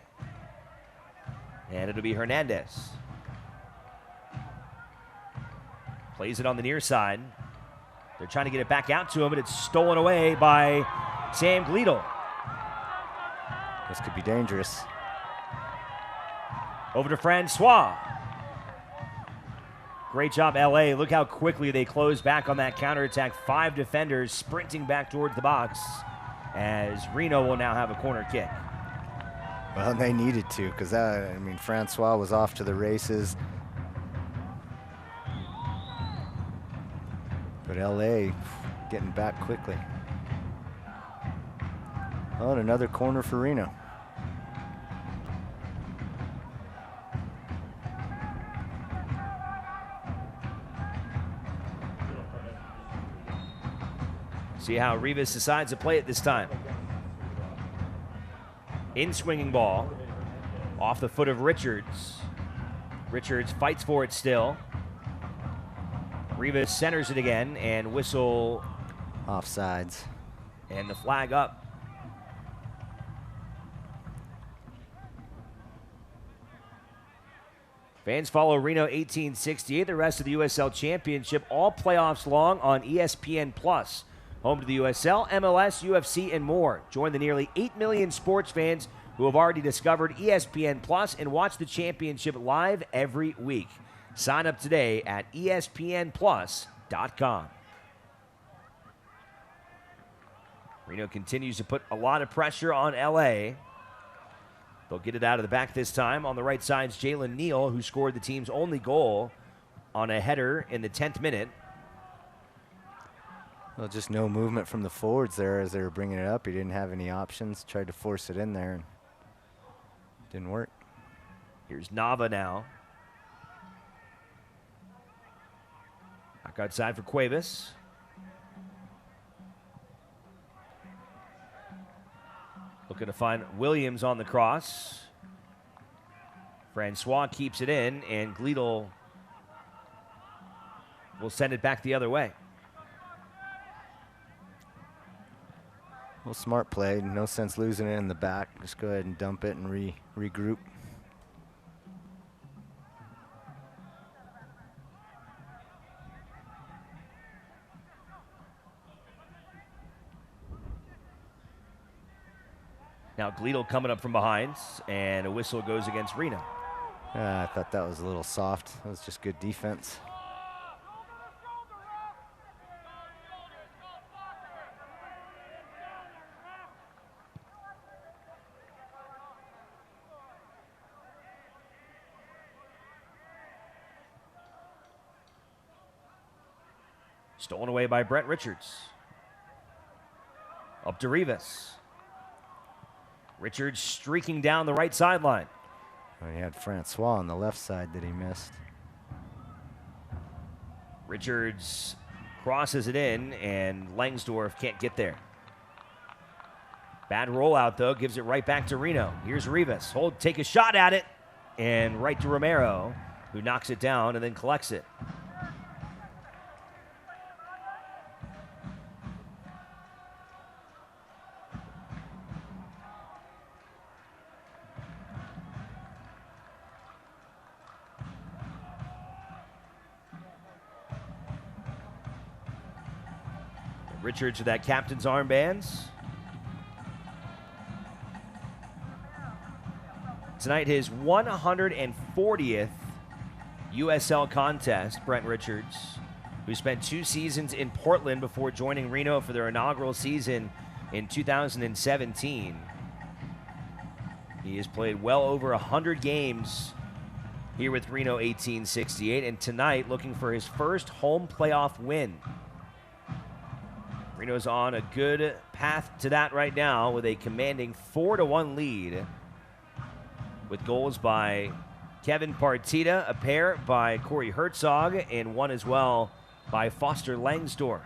[SPEAKER 1] And it'll be Hernandez. Plays it on the near side. They're trying to get it back out to him, but it's stolen away by Sam Gleedle.
[SPEAKER 3] This could be dangerous.
[SPEAKER 1] Over to Francois. Great job, LA. Look how quickly they close back on that counterattack. 5 defenders sprinting back towards the box as Reno will now have a corner kick.
[SPEAKER 3] Well, they needed to, because Francois was off to the races. But LA getting back quickly. Oh, and another corner for Reno.
[SPEAKER 1] See how Rivas decides to play it this time. In swinging ball. Off the foot of Richards. Richards fights for it still. Rivas centers it again and whistle.
[SPEAKER 3] Offsides.
[SPEAKER 1] And the flag up. Fans follow Reno 1868, the rest of the USL Championship, all playoffs long on ESPN+. Home to the USL, MLS, UFC, and more. Join the nearly 8 million sports fans who have already discovered ESPN+ and watch the championship live every week. Sign up today at ESPNplus.com. Reno continues to put a lot of pressure on LA. They'll get it out of the back this time. On the right side is Jalen Neal, who scored the team's only goal on a header in the 10th minute.
[SPEAKER 3] Well, just no movement from the forwards there as they were bringing it up. He didn't have any options. Tried to force it in there and didn't work.
[SPEAKER 1] Here's Nava now. Back outside for Cuevas. Looking to find Williams on the cross. Francois keeps it in, and Gleedle will send it back the other way.
[SPEAKER 3] Well, smart play. No sense losing it in the back. Just go ahead and dump it and regroup.
[SPEAKER 1] Now Gleedle coming up from behind, and a whistle goes against Reno.
[SPEAKER 3] I thought that was a little soft. That was just good defense.
[SPEAKER 1] Stolen away by Brent Richards. Up to Rivas. Richards streaking down the right sideline.
[SPEAKER 3] Well, he had Francois on the left side that he missed.
[SPEAKER 1] Richards crosses it in, and Langsdorff can't get there. Bad rollout, though, gives it right back to Reno. Here's Rivas. Take a shot at it, and right to Romero, who knocks it down and then collects it. Richards with that captain's armbands. Tonight, his 140th USL contest, Brent Richards, who spent 2 seasons in Portland before joining Reno for their inaugural season in 2017. He has played well over 100 games here with Reno 1868, and tonight looking for his first home playoff win. Reno's on a good path to that right now with a commanding 4-1 lead, with goals by Kevin Partita, a pair by Corey Herzog, and one as well by Foster Langsdorff.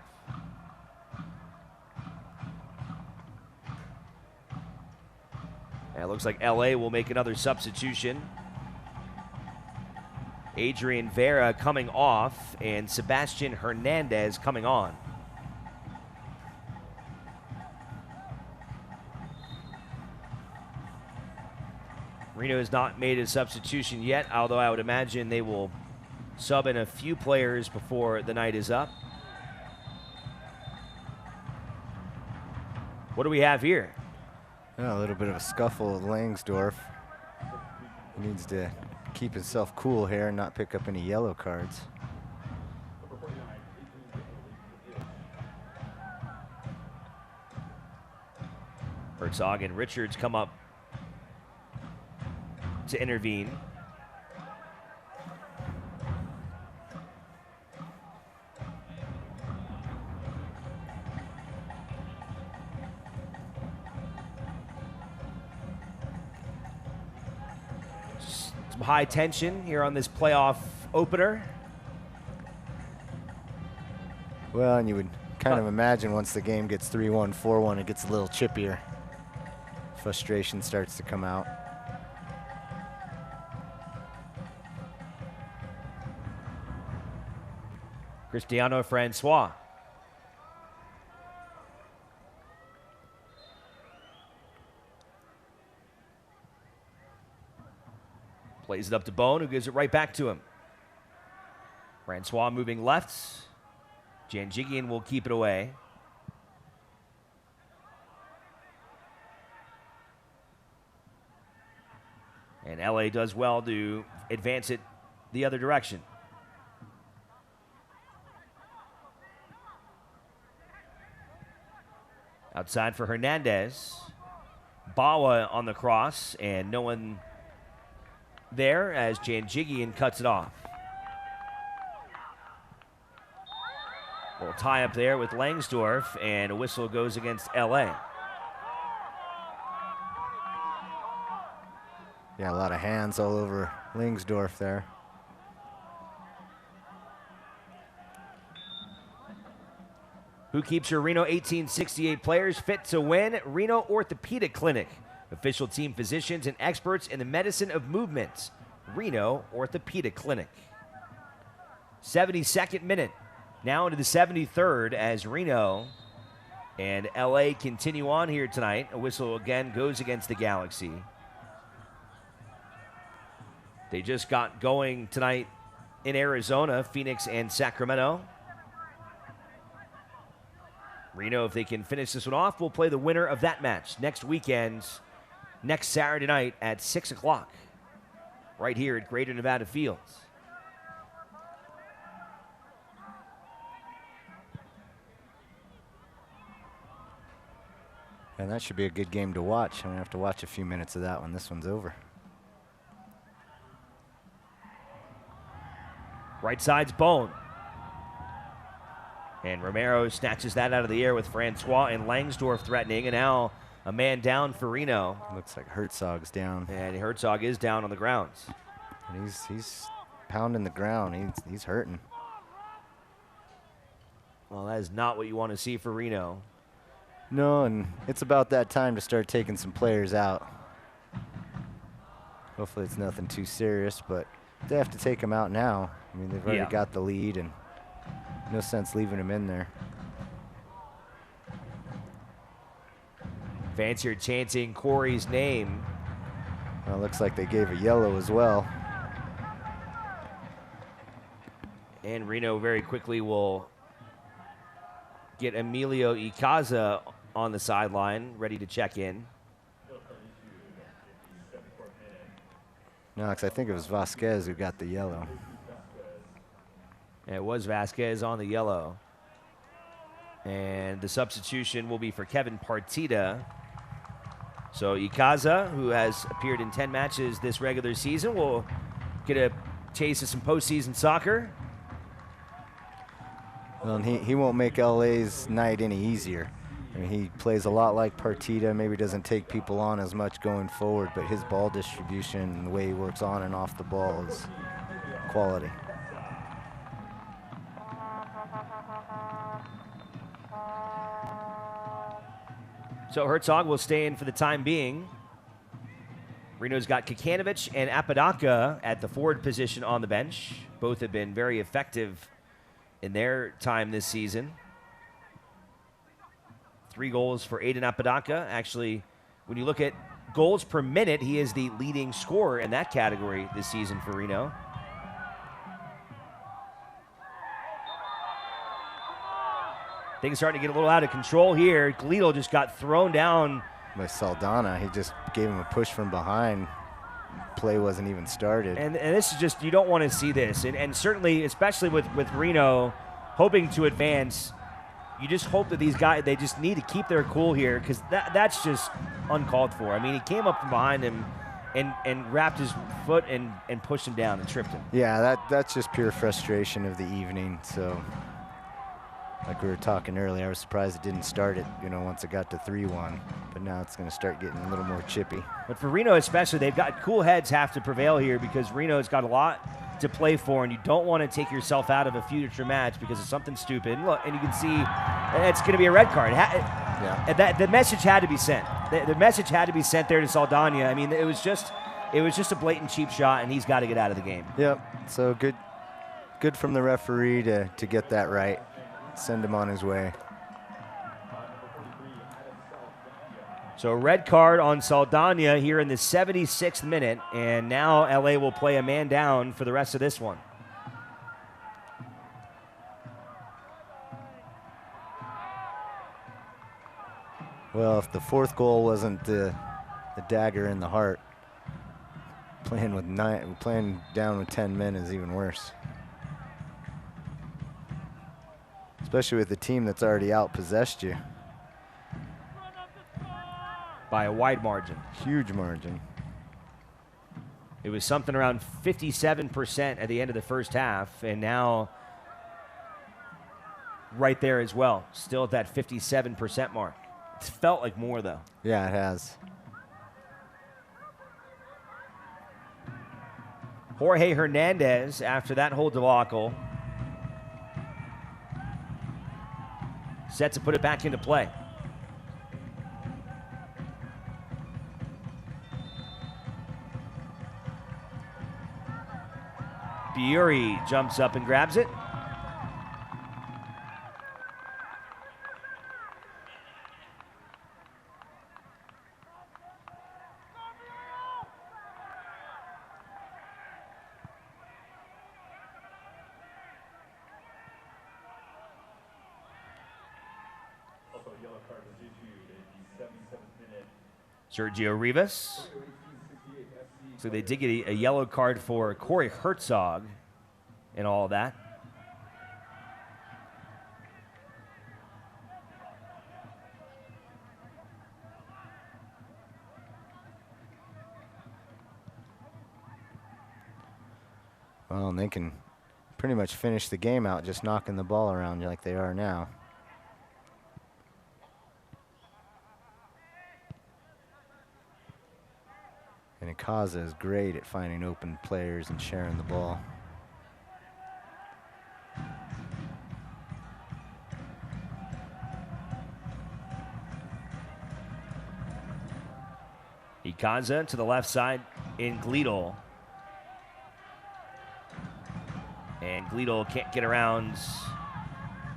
[SPEAKER 1] And it looks like LA will make another substitution. Adrian Vera coming off and Sebastian Hernandez coming on. Reno has not made a substitution yet, although I would imagine they will sub in a few players before the night is up. What do we have here?
[SPEAKER 3] A little bit of a scuffle with Langsdorff. He needs to keep himself cool here and not pick up any yellow cards.
[SPEAKER 1] Herzog and Richards come up to intervene. Some high tension here on this playoff opener.
[SPEAKER 3] Well, and you would kind of imagine once the game gets 3-1, 4-1, it gets a little chippier. Frustration starts to come out.
[SPEAKER 1] Cristiano Francois. Plays it up to Bone, who gives it right back to him. Francois moving left. Janjigian will keep it away. And LA does well to advance it the other direction. Outside for Hernandez. Bawa on the cross, and no one there as Janjigian cuts it off. We'll tie up there with Langsdorff, and a whistle goes against LA.
[SPEAKER 3] Yeah, a lot of hands all over Langsdorff there.
[SPEAKER 1] Who keeps your Reno 1868 players fit to win? Reno Orthopedic Clinic. Official team physicians and experts in the medicine of movement. Reno Orthopedic Clinic. 72nd minute. Now into the 73rd as Reno and LA continue on here tonight. A whistle again goes against the Galaxy. They just got going tonight in Arizona, Phoenix and Sacramento. Reno, if they can finish this one off, will play the winner of that match next weekend, next Saturday night at 6 o'clock, right here at Greater Nevada Fields.
[SPEAKER 3] And that should be a good game to watch. I'm going to have to watch a few minutes of that when this one's over.
[SPEAKER 1] Right side's Bone. And Romero snatches that out of the air with Francois and Langsdorff threatening, and now a man down for Reno.
[SPEAKER 3] Looks like Herzog's down.
[SPEAKER 1] And Herzog is down on the grounds.
[SPEAKER 3] And he's pounding the ground. He's hurting.
[SPEAKER 1] Well, that is not what you want to see for Reno.
[SPEAKER 3] No, and it's about that time to start taking some players out. Hopefully it's nothing too serious, but they have to take them out now. I mean, they've already got the lead, and no sense leaving him in there.
[SPEAKER 1] Fans here chanting Corey's name.
[SPEAKER 3] Well, it looks like they gave a yellow as well.
[SPEAKER 1] And Reno very quickly will get Emilio Icaza on the sideline, ready to check in.
[SPEAKER 3] No, because I think it was Vasquez who got the yellow.
[SPEAKER 1] It was Vasquez on the yellow. And the substitution will be for Kevin Partita. So Icaza, who has appeared in 10 matches this regular season, will get a taste of some postseason soccer.
[SPEAKER 3] Well, and he won't make LA's night any easier. I mean, he plays a lot like Partita, maybe doesn't take people on as much going forward, but his ball distribution and the way he works on and off the ball is quality.
[SPEAKER 1] So Herzog will stay in for the time being. Reno's got Kikanovic and Apodaca at the forward position on the bench. Both have been very effective in their time this season. 3 goals for Aiden Apodaca. Actually, when you look at goals per minute, he is the leading scorer in that category this season for Reno. Things starting to get a little out of control here. Glito just got thrown down
[SPEAKER 3] By Saldana, he just gave him a push from behind. Play wasn't even started.
[SPEAKER 1] And this is just, you don't want to see this. And certainly, especially with Reno hoping to advance, you just hope that these guys, they just need to keep their cool here, because that's just uncalled for. I mean, he came up from behind him and wrapped his foot and pushed him down and tripped him.
[SPEAKER 3] Yeah, that's just pure frustration of the evening. So, like we were talking earlier, I was surprised it didn't start it, once it got to 3-1. But now it's going to start getting a little more chippy.
[SPEAKER 1] But for Reno especially, they've got cool heads have to prevail here, because Reno's got a lot to play for, and you don't want to take yourself out of a future match because of something stupid. Look, and you can see it's going to be a red card. The message had to be sent. The message had to be sent there to Saldana. I mean, it was just a blatant cheap shot, and he's got to get out of the game.
[SPEAKER 3] Yep. So good from the referee to get that right. Send him on his way.
[SPEAKER 1] So a red card on Saldana here in the 76th minute, and now LA will play a man down for the rest of this one.
[SPEAKER 3] Well, if the 4th goal wasn't the dagger in the heart, playing down with 10 men is even worse. Especially with the team that's already outpossessed you.
[SPEAKER 1] By a wide margin.
[SPEAKER 3] Huge margin.
[SPEAKER 1] It was something around 57% at the end of the first half, and now right there as well. Still at that 57% mark. It's felt like more, though.
[SPEAKER 3] Yeah, it has.
[SPEAKER 1] Jorge Hernandez, after that whole debacle, set to put it back into play. Bury jumps up and grabs it.
[SPEAKER 2] Also, a yellow card was issued in the 77th minute.
[SPEAKER 1] Sergio Rivas. So they did get a yellow card for Corey Herzog and all of that.
[SPEAKER 3] Well, and they can pretty much finish the game out just knocking the ball around like they are now. And Ikaza is great at finding open players and sharing the ball.
[SPEAKER 1] Ikaza to the left side in Gleedle. And Gleedle can't get around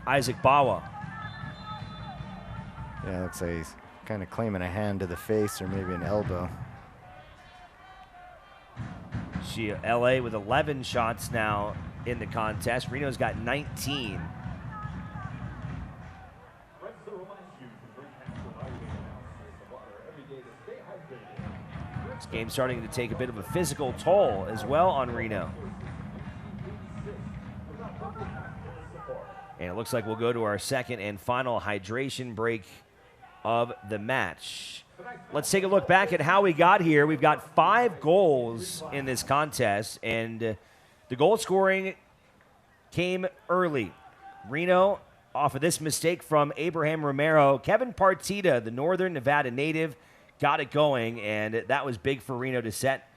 [SPEAKER 1] Isaac Bawa.
[SPEAKER 3] Yeah, looks like he's kind of claiming a hand to the face or maybe an elbow.
[SPEAKER 1] LA with 11 shots now in the contest. Reno's got 19. This game's starting to take a bit of a physical toll as well on Reno. And it looks like we'll go to our second and final hydration break of the match. Let's take a look back at how we got here. We've got 5 goals in this contest, and the goal scoring came early. Reno, off of this mistake from Abraham Romero, Kevin Partita, the Northern Nevada native, got it going, and that was big for Reno to set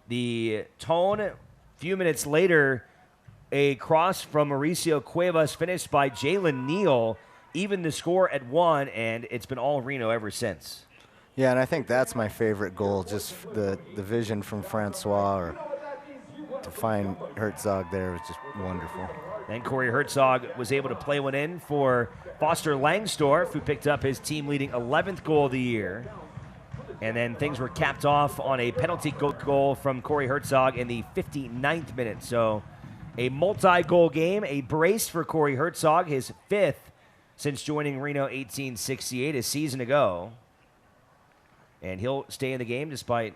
[SPEAKER 1] the tone. A few minutes later, a cross from Mauricio Cuevas finished by Jalen Neal, even the score at 1, and it's been all Reno ever since.
[SPEAKER 3] Yeah, and I think that's my favorite goal, just the vision from Francois, or to find Herzog there was just wonderful.
[SPEAKER 1] Then Corey Herzog was able to play one in for Foster Langsdorff, who picked up his team-leading 11th goal of the year. And then things were capped off on a penalty goal from Corey Herzog in the 59th minute. So a multi-goal game, a brace for Corey Herzog, his 5th since joining Reno 1868 a season ago. And he'll stay in the game despite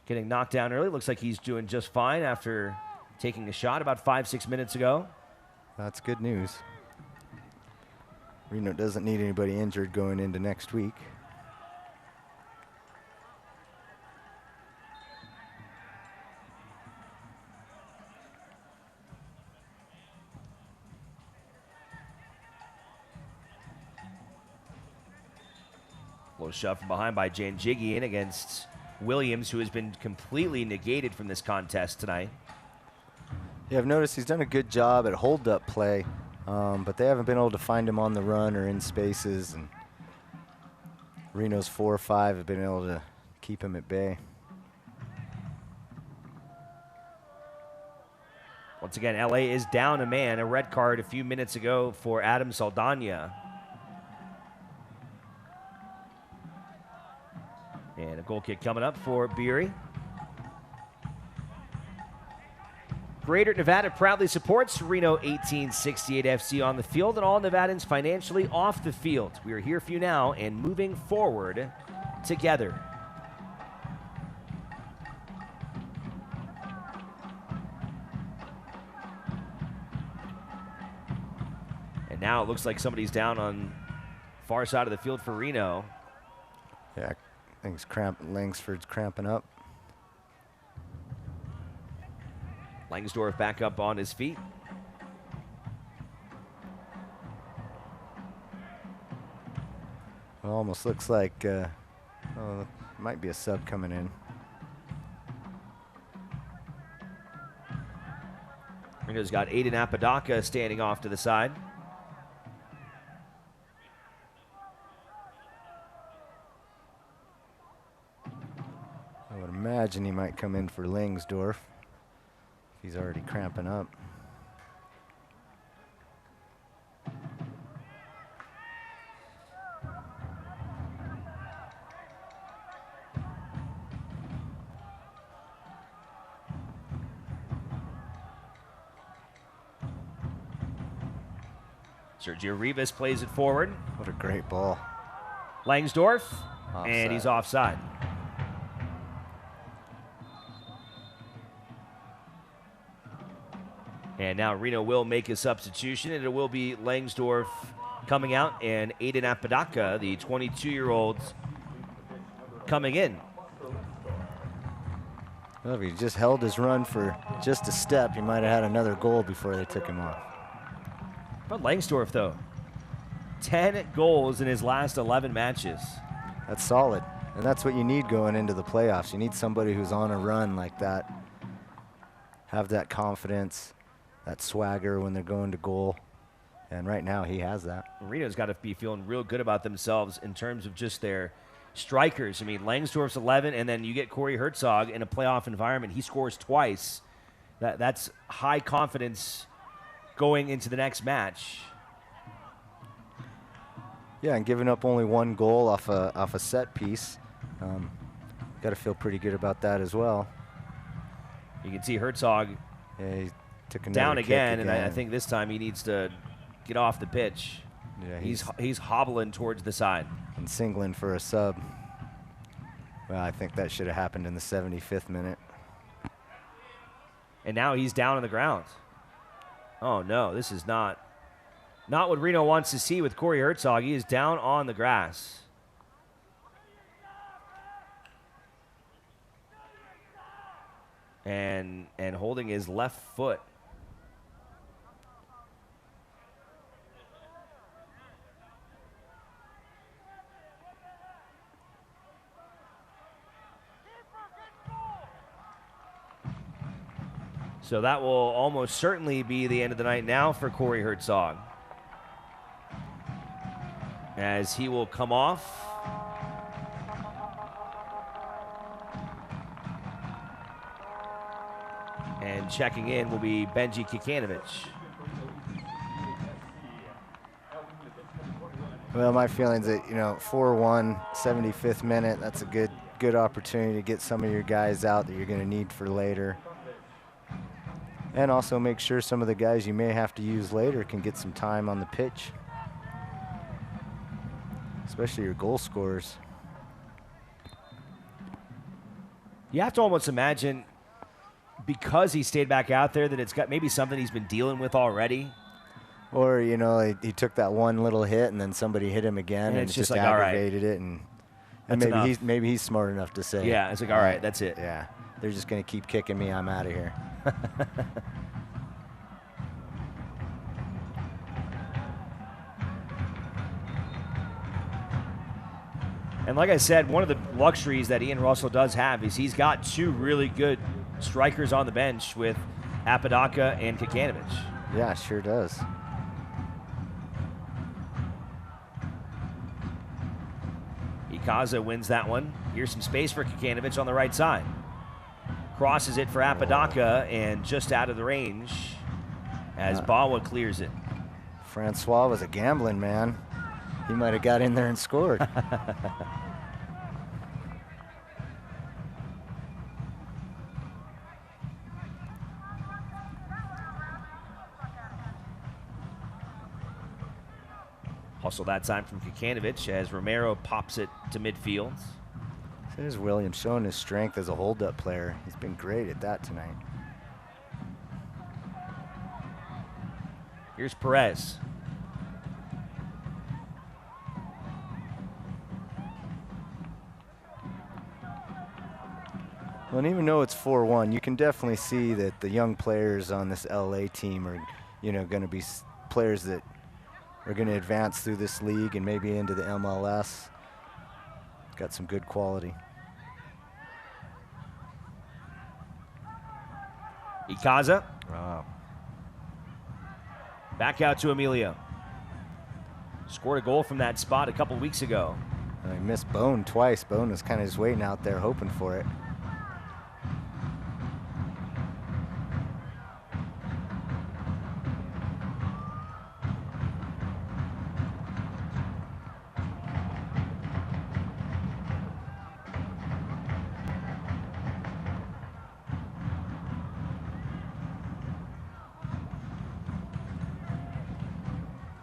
[SPEAKER 1] getting knocked down early. Looks like he's doing just fine after taking a shot about 5-6 minutes ago.
[SPEAKER 3] That's good news. Reno doesn't need anybody injured going into next week.
[SPEAKER 1] Little shove from behind by Janjigian against Williams, who has been completely negated from this contest tonight.
[SPEAKER 3] Yeah, I've noticed he's done a good job at hold-up play, but they haven't been able to find him on the run or in spaces. And Reno's 4 or 5 have been able to keep him at bay.
[SPEAKER 1] Once again, LA is down a man, a red card a few minutes ago for Adam Saldana. And a goal kick coming up for Beery. Greater Nevada proudly supports Reno 1868 FC on the field and all Nevadans financially off the field. We are here for you now and moving forward together. And now it looks like somebody's down on far side of the field for Reno.
[SPEAKER 3] Yeah, I think Langsford's cramping up.
[SPEAKER 1] Langsdorff back up on his feet.
[SPEAKER 3] It almost looks like might be a sub coming in.
[SPEAKER 1] Reno's got Aiden Apodaca standing off to the side.
[SPEAKER 3] I would imagine he might come in for Langsdorff if he's already cramping up.
[SPEAKER 1] Sergio Rivas plays it forward.
[SPEAKER 3] What a great ball.
[SPEAKER 1] Langsdorff,
[SPEAKER 3] Offside.
[SPEAKER 1] and he's offside. And now Reno will make a substitution, and it will be Langsdorff coming out and Aiden Apodaca, the 22-year-old, coming in.
[SPEAKER 3] Well, if he just held his run for just a step, he might have had another goal before they took him off.
[SPEAKER 1] But Langsdorff, though, 10 goals in his last 11 matches.
[SPEAKER 3] That's solid. And that's what you need going into the playoffs. You need somebody who's on a run like that. Have that confidence, that swagger when they're going to goal. And right now he has that.
[SPEAKER 1] Reno's got to be feeling real good about themselves in terms of just their strikers. I mean, Langsdorff's 11, and then you get Jorge Hernandez in a playoff environment. He scores twice. That's high confidence going into the next match.
[SPEAKER 3] Yeah, and giving up only one goal off a set piece. Got to feel pretty good about that as well.
[SPEAKER 1] You can see Herzog
[SPEAKER 3] he took
[SPEAKER 1] down again, and I think this time he needs to get off the pitch.
[SPEAKER 3] Yeah,
[SPEAKER 1] he's hobbling towards the side.
[SPEAKER 3] And singling for a sub. Well, I think that should have happened in the 75th minute.
[SPEAKER 1] And now he's down on the ground. Oh, no, this is not what Reno wants to see with Jorge Hernandez. He is down on the grass. And holding his left foot. So that will almost certainly be the end of the night now for Jorge Hernandez, as he will come off. And checking in will be Benji Kikanovic.
[SPEAKER 3] Well, my feelings that, 4-1, 75th minute, that's a good opportunity to get some of your guys out that you're going to need for later. And also make sure some of the guys you may have to use later can get some time on the pitch. Especially your goal scorers.
[SPEAKER 1] You have to almost imagine, because he stayed back out there, that it's got maybe something he's been dealing with already.
[SPEAKER 3] Or, he took that one little hit and then somebody hit him again and
[SPEAKER 1] it's
[SPEAKER 3] it
[SPEAKER 1] just
[SPEAKER 3] just
[SPEAKER 1] like,
[SPEAKER 3] aggravated it. And maybe he's smart enough to say,
[SPEAKER 1] yeah, it's like, all right, that's it.
[SPEAKER 3] Yeah, they're just going to keep kicking me. I'm out of here.
[SPEAKER 1] And like I said, one of the luxuries that Ian Russell does have is he's got two really good strikers on the bench with Apodaca and Kikanovic.
[SPEAKER 3] Yeah, sure does.
[SPEAKER 1] Ikaza wins that one. Here's some space for Kikanovic on the right side. Crosses it for Apodaca and just out of the range as Bawa clears it.
[SPEAKER 3] Francois was a gambling man. He might have got in there and scored.
[SPEAKER 1] Hustle that time from Kikanovic as Romero pops it to midfield.
[SPEAKER 3] There's Williams showing his strength as a hold-up player. He's been great at that tonight.
[SPEAKER 1] Here's Perez.
[SPEAKER 3] Well, and even though it's 4-1, you can definitely see that the young players on this LA team are, going to be players that are going to advance through this league and maybe into the MLS. Got some good quality.
[SPEAKER 1] Ikaza.
[SPEAKER 3] Wow.
[SPEAKER 1] Back out to Emilio. Scored a goal from that spot a couple weeks ago.
[SPEAKER 3] I missed Bone twice. Bone was kind of just waiting out there hoping for it.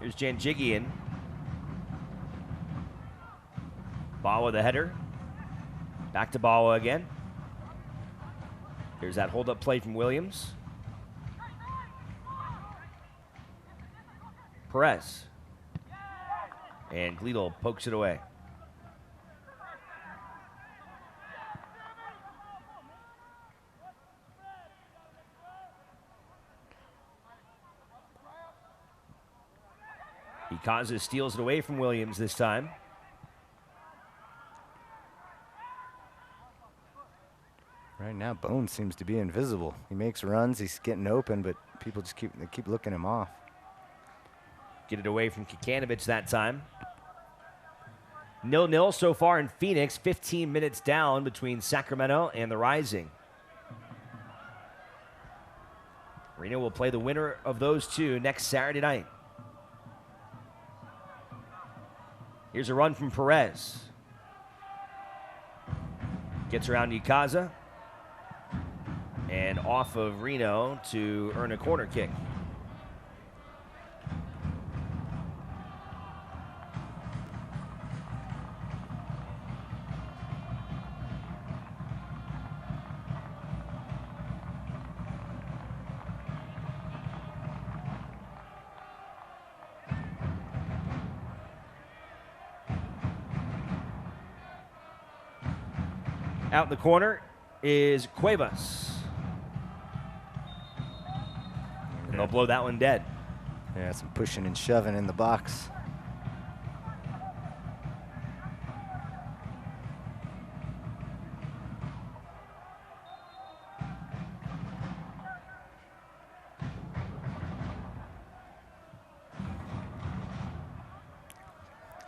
[SPEAKER 1] Here's Janjigian. Bawa the header. Back to Bawa again. Here's that hold-up play from Williams. Perez. And Gleedle pokes it away. Ikaza steals it away from Williams this time.
[SPEAKER 3] Right now, Bone seems to be invisible. He makes runs, he's getting open, but people just keep looking him off.
[SPEAKER 1] Get it away from Kikanovich that time. 0-0 so far in Phoenix, 15 minutes down between Sacramento and the Rising. Reno will play the winner of those two next Saturday night. Here's a run from Perez. Gets around Ikaza. And off of Reno to earn a corner kick. Out in the corner is Cuevas. And they'll blow that one dead.
[SPEAKER 3] Yeah, some pushing and shoving in the box.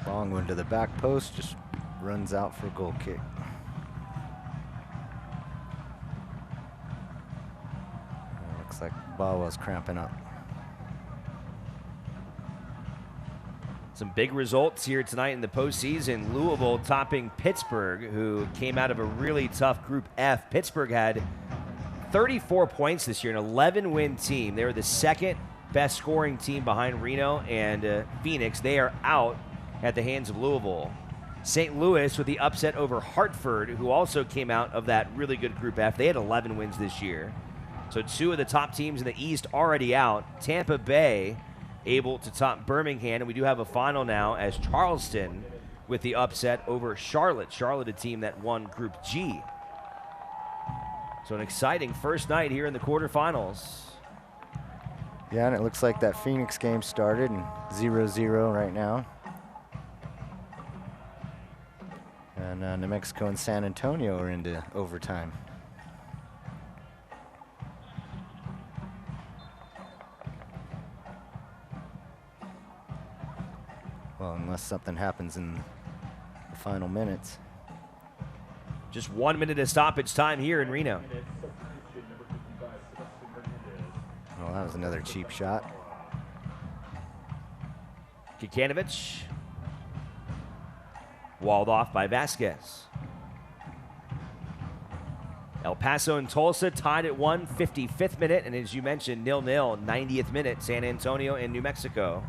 [SPEAKER 3] Long one to the back post, just runs out for a goal kick. Looks like Bawa's cramping up.
[SPEAKER 1] Some big results here tonight in the postseason. Louisville topping Pittsburgh, who came out of a really tough Group F. Pittsburgh had 34 points this year, an 11-win team. They were the second best scoring team behind Reno and Phoenix. They are out at the hands of Louisville. St. Louis with the upset over Hartford, who also came out of that really good Group F. They had 11 wins this year. So two of the top teams in the East already out. Tampa Bay able to top Birmingham, and we do have a final now as Charleston with the upset over Charlotte. Charlotte, a team that won Group G. So an exciting first night here in the quarterfinals.
[SPEAKER 3] Yeah, and it looks like that Phoenix game started and 0-0 right now. And New Mexico and San Antonio are into overtime. Well, unless something happens in the final minutes.
[SPEAKER 1] Just 1 minute of stoppage time here in Reno.
[SPEAKER 3] Well, that was another cheap shot.
[SPEAKER 1] Kikanovich. Walled off by Vasquez. El Paso and Tulsa tied at 1, 55th minute, and as you mentioned, 0-0, 90th minute, San Antonio and New Mexico.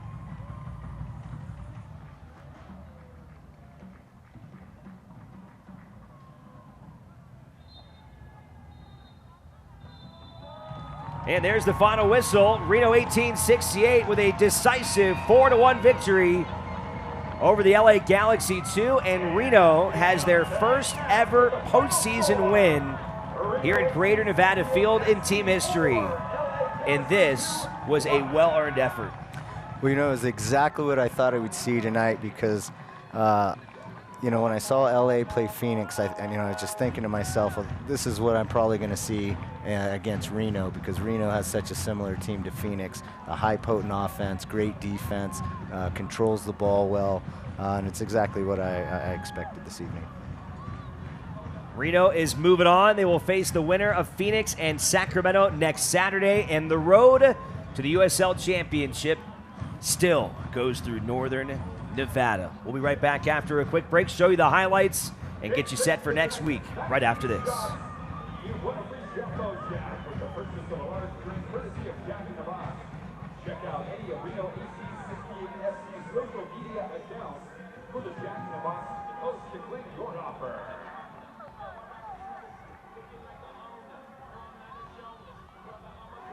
[SPEAKER 1] And there's the final whistle. Reno 1868 with a decisive 4-1 victory over the LA Galaxy 2, and Reno has their first ever postseason win here at Greater Nevada Field in team history. And this was a well-earned effort.
[SPEAKER 3] Well, you know, it was exactly what I thought I would see tonight because, you know, when I saw LA play Phoenix, I was just thinking to myself, well, this is what I'm probably going to see against Reno, because Reno has such a similar team to Phoenix. A high potent offense, great defense, controls the ball well, and it's exactly what I expected this evening.
[SPEAKER 1] Reno is moving on. They will face the winner of Phoenix and Sacramento next Saturday, and the road to the USL Championship still goes through Northern Nevada. We'll be right back after a quick break, show you the highlights, and get you set for next week right after this.
[SPEAKER 2] Check out any of Reno 1868 FC's social media accounts for the Jack in the Box host to claim your offer.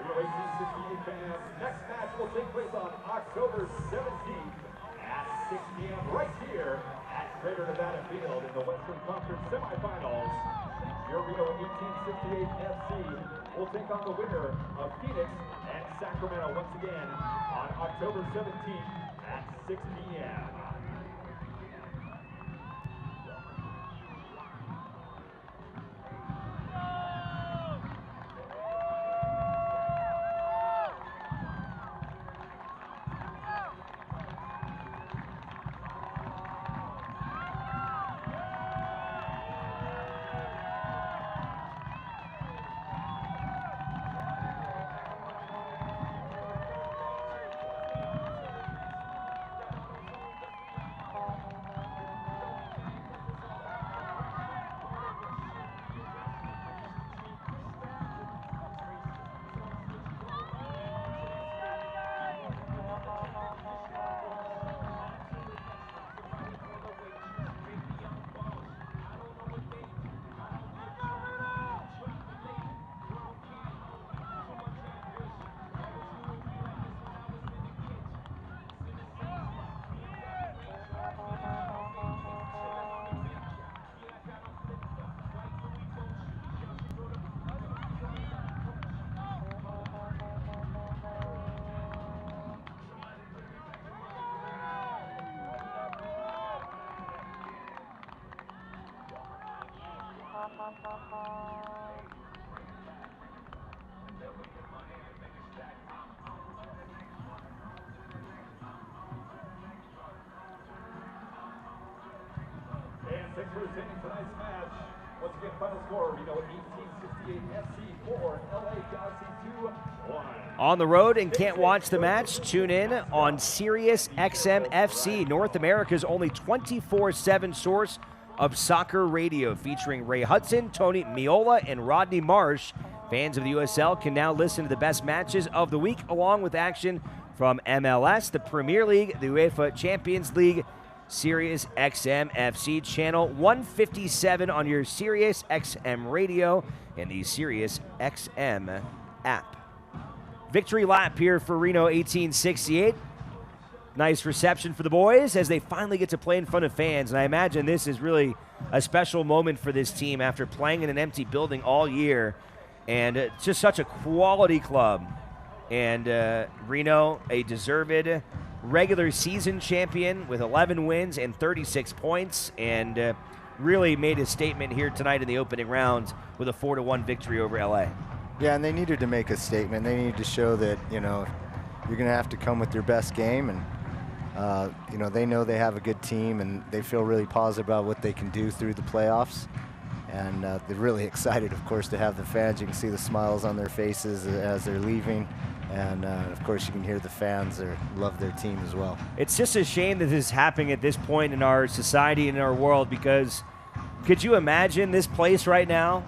[SPEAKER 2] Reno 1868 fans, next match will take place on October 17th at 6 p.m. right here at Greater Nevada Field in the Western Conference semifinals. Your Reno 1868 FC will take on the winner of Phoenix and Sacramento once again on October 17th at 6 p.m. Six for tonight's match. Once again, final score, Reno 1868 FC 4, LA Galaxy 2-1.
[SPEAKER 1] On the road and can't watch the match? Tune in on Sirius XM FC, North America's only 24/7 source of soccer radio, featuring Ray Hudson, Tony Miola, and Rodney Marsh. Fans of the USL can now listen to the best matches of the week, along with action from MLS, the Premier League, the UEFA Champions League. Sirius XM FC channel 157 on your Sirius XM radio and the Sirius XM app. Victory lap here for Reno 1868. Nice reception for the boys as they finally get to play in front of fans, and I imagine this is really a special moment for this team after playing in an empty building all year, and it's just such a quality club. And Reno, a deserved regular season champion with 11 wins and 36 points, and really made a statement here tonight in the opening round with a 4-1 victory over LA.
[SPEAKER 3] Yeah, and they needed to make a statement. They needed to show that, you know, you're going to have to come with your best game, and you know, they know they have a good team, and they feel really positive about what they can do through the playoffs. And they're really excited, of course, to have the fans. You can see the smiles on their faces as they're leaving. And, of course, you can hear the fans love their team as well.
[SPEAKER 1] It's just a shame that this is happening at this point in our society and in our world, because could you imagine this place right now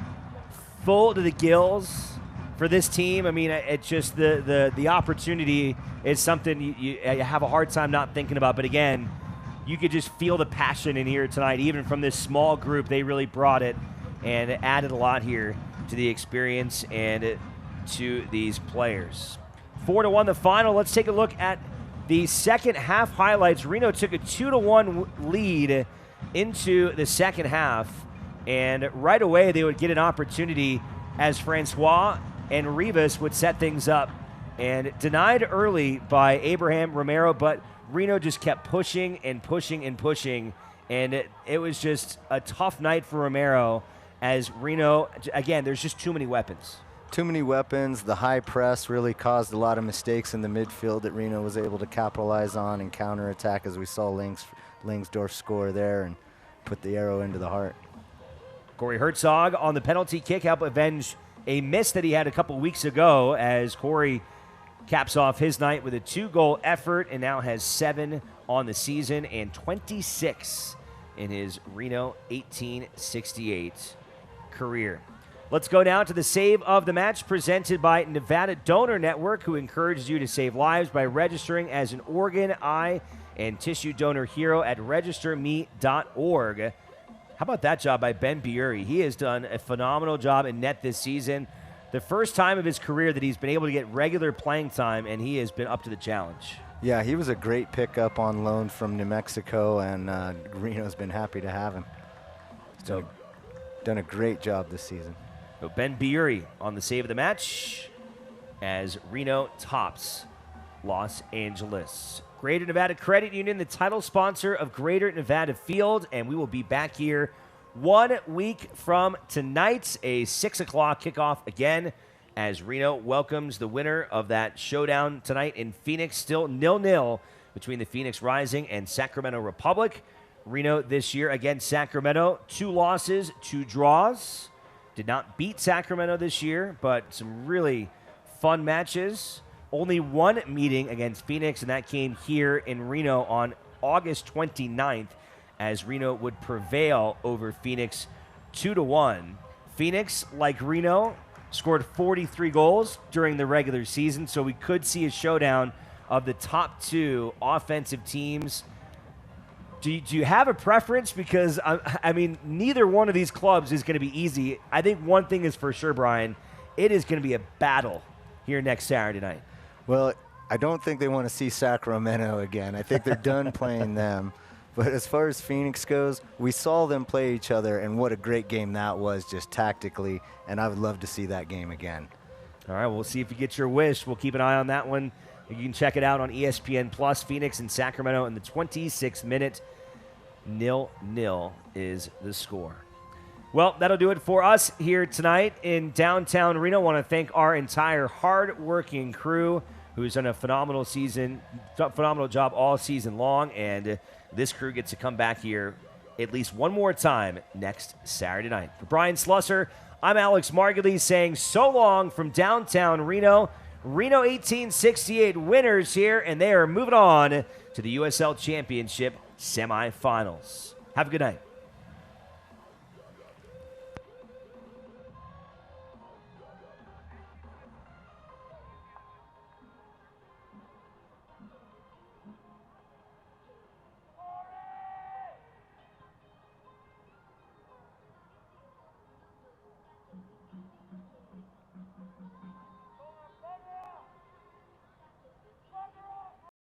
[SPEAKER 1] full to the gills for this team? I mean, it's just the opportunity is something you have a hard time not thinking about. But, again, you could just feel the passion in here tonight. Even from this small group, they really brought it and it added a lot here to the experience and to these players. 4-1 the final. Let's take a look at the second half highlights. Reno took a 2-1 lead into the second half, and right away they would get an opportunity as Francois and Rivas would set things up, and denied early by Abraham Romero, but Reno just kept pushing and pushing and pushing, and it was just a tough night for Romero as Reno, again, there's just too many weapons.
[SPEAKER 3] Too many weapons. The high press really caused a lot of mistakes in the midfield that Reno was able to capitalize on and counterattack, as we saw Langsdorff score there and put the arrow into the heart.
[SPEAKER 1] Corey Herzog on the penalty kick helped avenge a miss that he had a couple weeks ago, as Corey caps off his night with a 2-goal effort and now has 7 on the season and 26 in his Reno 1868 career. Let's go now to the save of the match presented by Nevada Donor Network, who encourages you to save lives by registering as an organ, eye, and tissue donor hero at registerme.org. How about that job by Ben Biuri? He has done a phenomenal job in net this season. The first time of his career that he's been able to get regular playing time, and he has been up to the challenge.
[SPEAKER 3] Yeah, he was a great pickup on loan from New Mexico, and Reno's been happy to have him. He's done a great job this season.
[SPEAKER 1] So Ben Biuri on the save of the match as Reno tops Los Angeles. Greater Nevada Credit Union, the title sponsor of Greater Nevada Field, and we will be back here 1 week from tonight, a 6 o'clock kickoff again, as Reno welcomes the winner of that showdown tonight in Phoenix. Still 0-0 between the Phoenix Rising and Sacramento Republic. Reno this year against Sacramento, 2 losses, 2 draws. Did not beat Sacramento this year, but some really fun matches. Only 1 meeting against Phoenix, and that came here in Reno on August 29th, as Reno would prevail over Phoenix 2-1. Phoenix, like Reno, scored 43 goals during the regular season, so we could see a showdown of the top 2 offensive teams. Do you have a preference? Because, I mean, neither one of these clubs is going to be easy. I think one thing is for sure, Brian, it is going to be a battle here next Saturday night.
[SPEAKER 3] Well, I don't think they want to see Sacramento again. I think they're done playing them. But as far as Phoenix goes, we saw them play each other, and what a great game that was just tactically, and I would love to see that game again.
[SPEAKER 1] All right, we'll see if you get your wish. We'll keep an eye on that one. You can check it out on ESPN+. Phoenix and Sacramento in the 26th minute. 0-0 is the score. Well, that'll do it for us here tonight in downtown Reno. I want to thank our entire hard-working crew who's done a phenomenal job all season long, and this crew gets to come back here at least one more time next Saturday night. For Brian Slusser, I'm Alex Margulies saying so long from downtown Reno. Reno 1868 winners here, and they are moving on to the USL Championship semifinals. Have a good night.